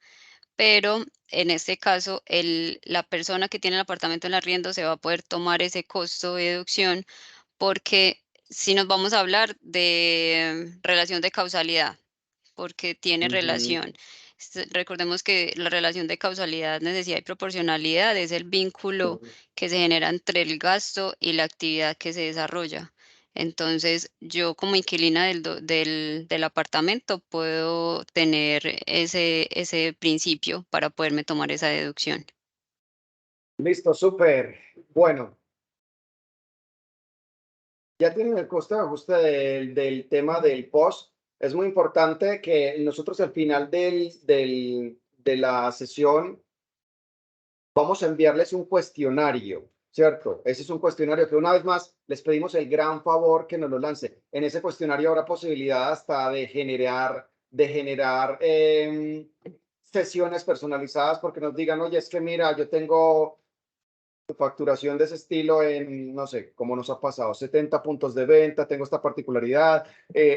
Pero en este caso, la persona que tiene el apartamento en arriendo se va a poder tomar ese costo de deducción porque si nos vamos a hablar de relación de causalidad, porque tiene Ujú. relación. Recordemos que la relación de causalidad, necesidad y proporcionalidad es el vínculo que se genera entre el gasto y la actividad que se desarrolla. Entonces, yo como inquilina del apartamento puedo tener ese principio para poderme tomar esa deducción. Listo, súper. Bueno, ya tienen el costo de ajuste del tema del post. Es muy importante que nosotros al final de la sesión vamos a enviarles un cuestionario, ¿cierto? Ese es un cuestionario que una vez más les pedimos el gran favor que nos lo lance. En ese cuestionario habrá posibilidad hasta de generar sesiones personalizadas porque nos digan, oye, es que mira, yo tengo facturación de ese estilo en, no sé, como nos ha pasado, 70 puntos de venta, tengo esta particularidad,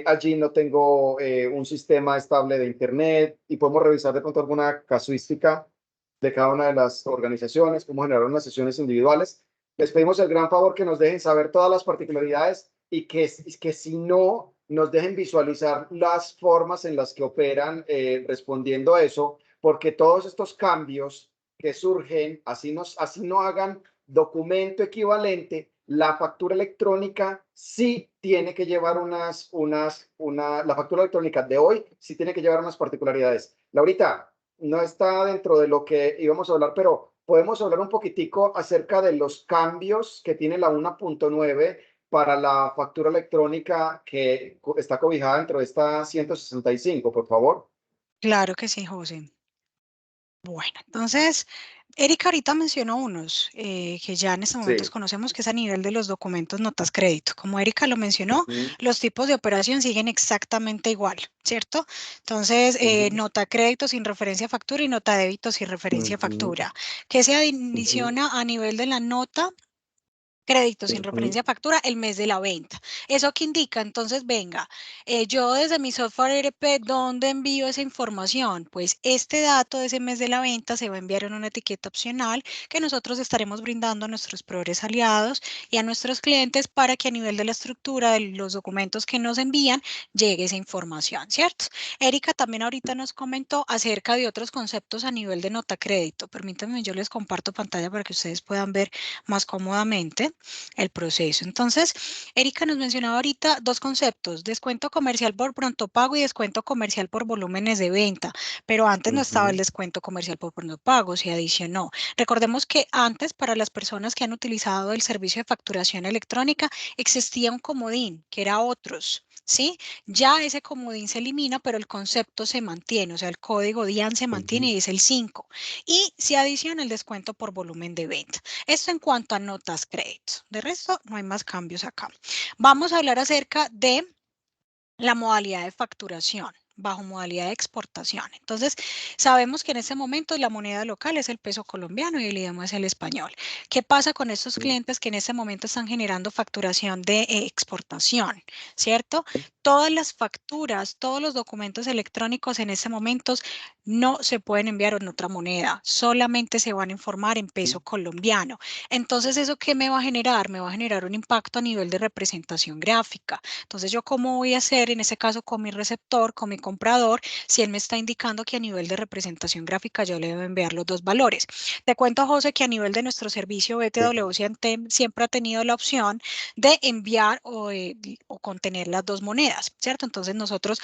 allí no tengo un sistema estable de Internet y podemos revisar de pronto alguna casuística de cada una de las organizaciones, cómo generar unas sesiones individuales. Les pedimos el gran favor que nos dejen saber todas las particularidades y que si no, nos dejen visualizar las formas en las que operan respondiendo a eso, porque todos estos cambios que surgen, así no hagan documento equivalente, la factura electrónica sí tiene que llevar la factura electrónica de hoy sí tiene que llevar unas particularidades. Laurita, no está dentro de lo que íbamos a hablar, pero podemos hablar un poquitico acerca de los cambios que tiene la 1.9 para la factura electrónica que está cobijada dentro de esta 165, por favor. Claro que sí, José. Bueno, entonces, Erika ahorita mencionó unos que ya en estos momentos Sí. conocemos que es a nivel de los documentos notas crédito. Como Erika lo mencionó, Ujú, los tipos de operación siguen exactamente igual, ¿cierto? Entonces, ujú, nota crédito sin referencia a factura y nota débito sin referencia a ujú, factura. ¿Qué se ujú, adiciona a nivel de la nota? Crédito sin ujú, referencia a factura el mes de la venta. ¿Eso qué indica? Entonces, venga, yo desde mi software ERP, ¿dónde envío esa información? Pues este dato de ese mes de la venta se va a enviar en una etiqueta opcional que nosotros estaremos brindando a nuestros proveedores aliados y a nuestros clientes para que a nivel de la estructura de los documentos que nos envían llegue esa información, ¿cierto? Erika también ahorita nos comentó acerca de otros conceptos a nivel de nota crédito. Permítanme, yo les comparto pantalla para que ustedes puedan ver más cómodamente el proceso. Entonces, Erika nos mencionaba ahorita dos conceptos, descuento comercial por pronto pago y descuento comercial por volúmenes de venta, pero antes no estaba el ujú, descuento comercial por pronto pago, se adicionó. Recordemos que antes para las personas que han utilizado el servicio de facturación electrónica existía un comodín que era otros. ¿Sí? Ya ese comodín se elimina, pero el concepto se mantiene, o sea, el código DIAN se mantiene ujú. y es el 5. Y se adiciona el descuento por volumen de venta. Esto en cuanto a notas crédito. De resto, no hay más cambios acá. Vamos a hablar acerca de la modalidad de facturación bajo modalidad de exportación. Entonces, sabemos que en este momento la moneda local es el peso colombiano y el idioma es el español. ¿Qué pasa con estos clientes que en este momento están generando facturación de exportación? ¿Cierto? Todas las facturas, todos los documentos electrónicos en este momento no se pueden enviar en otra moneda, solamente se van a informar en peso colombiano. Entonces, ¿eso qué me va a generar? Me va a generar un impacto a nivel de representación gráfica. Entonces, ¿yo cómo voy a hacer en este caso con mi receptor, con mi comprador, si él me está indicando que a nivel de representación gráfica yo le debo enviar los dos valores? Te cuento, José, que a nivel de nuestro servicio BTW siempre ha tenido la opción de enviar o contener las dos monedas, ¿cierto? Entonces, nosotros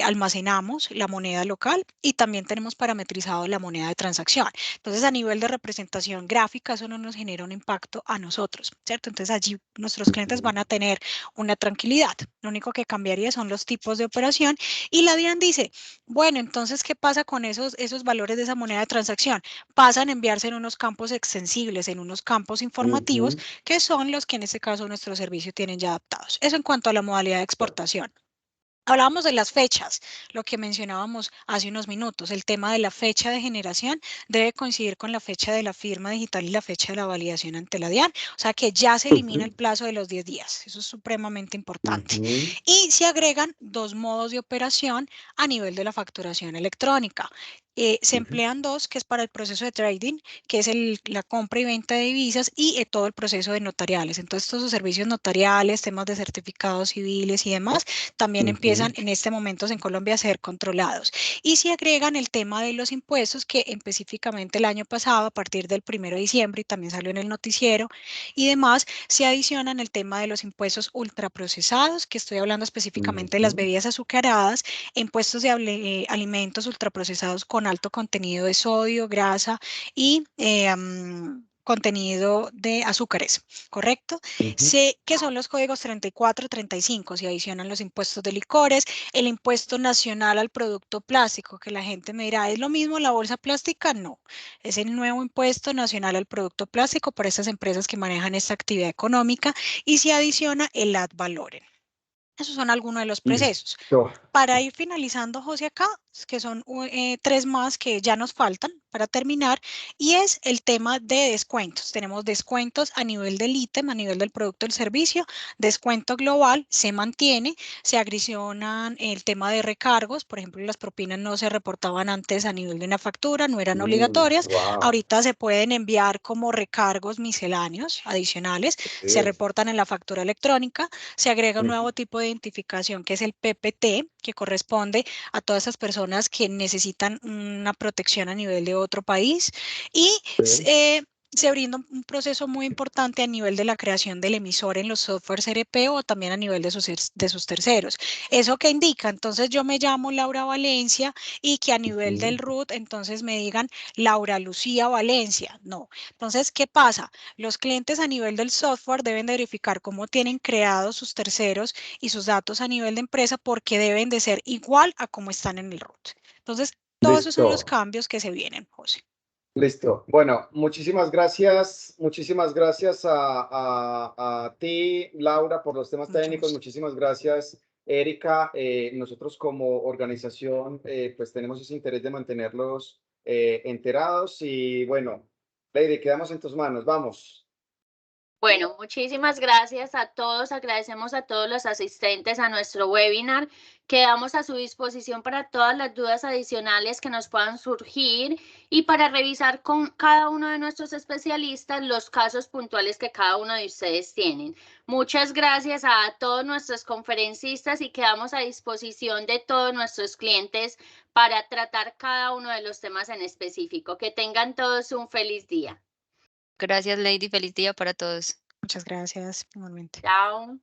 almacenamos la moneda local y también tenemos parametrizado la moneda de transacción. Entonces, a nivel de representación gráfica, eso no nos genera un impacto a nosotros, ¿cierto? Entonces, allí nuestros clientes van a tener una tranquilidad. Lo único que cambiaría son los tipos de operación. Y la DIAN dice, bueno, entonces, ¿qué pasa con esos valores de esa moneda de transacción? Pasan a enviarse en unos campos extensibles, en unos campos informativos, Ujú. que son los que en este caso nuestro servicio tienen ya adaptados. Eso en cuanto a la modalidad de exportación. Hablábamos de las fechas, lo que mencionábamos hace unos minutos. El tema de la fecha de generación debe coincidir con la fecha de la firma digital y la fecha de la validación ante la DIAN. O sea que ya se elimina el plazo de los 10 días. Eso es supremamente importante. Ujú, Y se agregan dos modos de operación a nivel de la facturación electrónica. Se ujú, emplean dos, que es para el proceso de trading, que es la compra y venta de divisas y todo el proceso de notariales. Entonces, todos los servicios notariales, temas de certificados civiles y demás, también empiezan ujú, en este momento en Colombia a ser controlados. Y se agregan el tema de los impuestos que específicamente el año pasado, a partir del 1 de diciembre, y también salió en el noticiero y demás, se adicionan el tema de los impuestos ultraprocesados, que estoy hablando específicamente de las ujú, bebidas azucaradas, impuestos de alimentos ultraprocesados con alto contenido de sodio, grasa y contenido de azúcares, ¿correcto? ujú. Sé que son los códigos 34 y 35, se adicionan los impuestos de licores, el impuesto nacional al producto plástico, que la gente me dirá, ¿es lo mismo la bolsa plástica? No, es el nuevo impuesto nacional al producto plástico para estas empresas que manejan esta actividad económica y se adiciona el ad valorem. Esos son algunos de los procesos. Listo. Para ir finalizando, José, acá, que son tres más que ya nos faltan para terminar, y es el tema de descuentos. Tenemos descuentos a nivel del ítem, a nivel del producto o el servicio, descuento global se mantiene, se adicionan el tema de recargos, por ejemplo, las propinas no se reportaban antes a nivel de una factura, no eran obligatorias, Wow. ahorita se pueden enviar como recargos misceláneos adicionales, se reportan en la factura electrónica, se agrega un nuevo tipo de identificación que es el PPT, que corresponde a todas esas personas que necesitan una protección a nivel de otro país y se brinda un proceso muy importante a nivel de la creación del emisor en los softwares ERP o también a nivel de sus terceros. ¿Eso qué indica? Entonces yo me llamo Laura Valencia y que a nivel del root entonces me digan Laura Lucía Valencia. No. Entonces, ¿qué pasa? Los clientes a nivel del software deben de verificar cómo tienen creados sus terceros y sus datos a nivel de empresa porque deben de ser igual a cómo están en el root. Entonces, Todos esos son los Listo. cambios que se vienen, José. Listo. Bueno, muchísimas gracias a ti, Laura, por los temas Mucho técnicos. gusto. Muchísimas gracias, Erika. Nosotros como organización, pues tenemos ese interés de mantenerlos enterados y bueno, Lady, quedamos en tus manos. Vamos. Bueno, muchísimas gracias a todos. Agradecemos a todos los asistentes a nuestro webinar. Quedamos a su disposición para todas las dudas adicionales que nos puedan surgir y para revisar con cada uno de nuestros especialistas los casos puntuales que cada uno de ustedes tienen. Muchas gracias a todos nuestros conferencistas y quedamos a disposición de todos nuestros clientes para tratar cada uno de los temas en específico. Que tengan todos un feliz día. Gracias, Lady. Feliz día para todos. Muchas gracias, igualmente. Chao.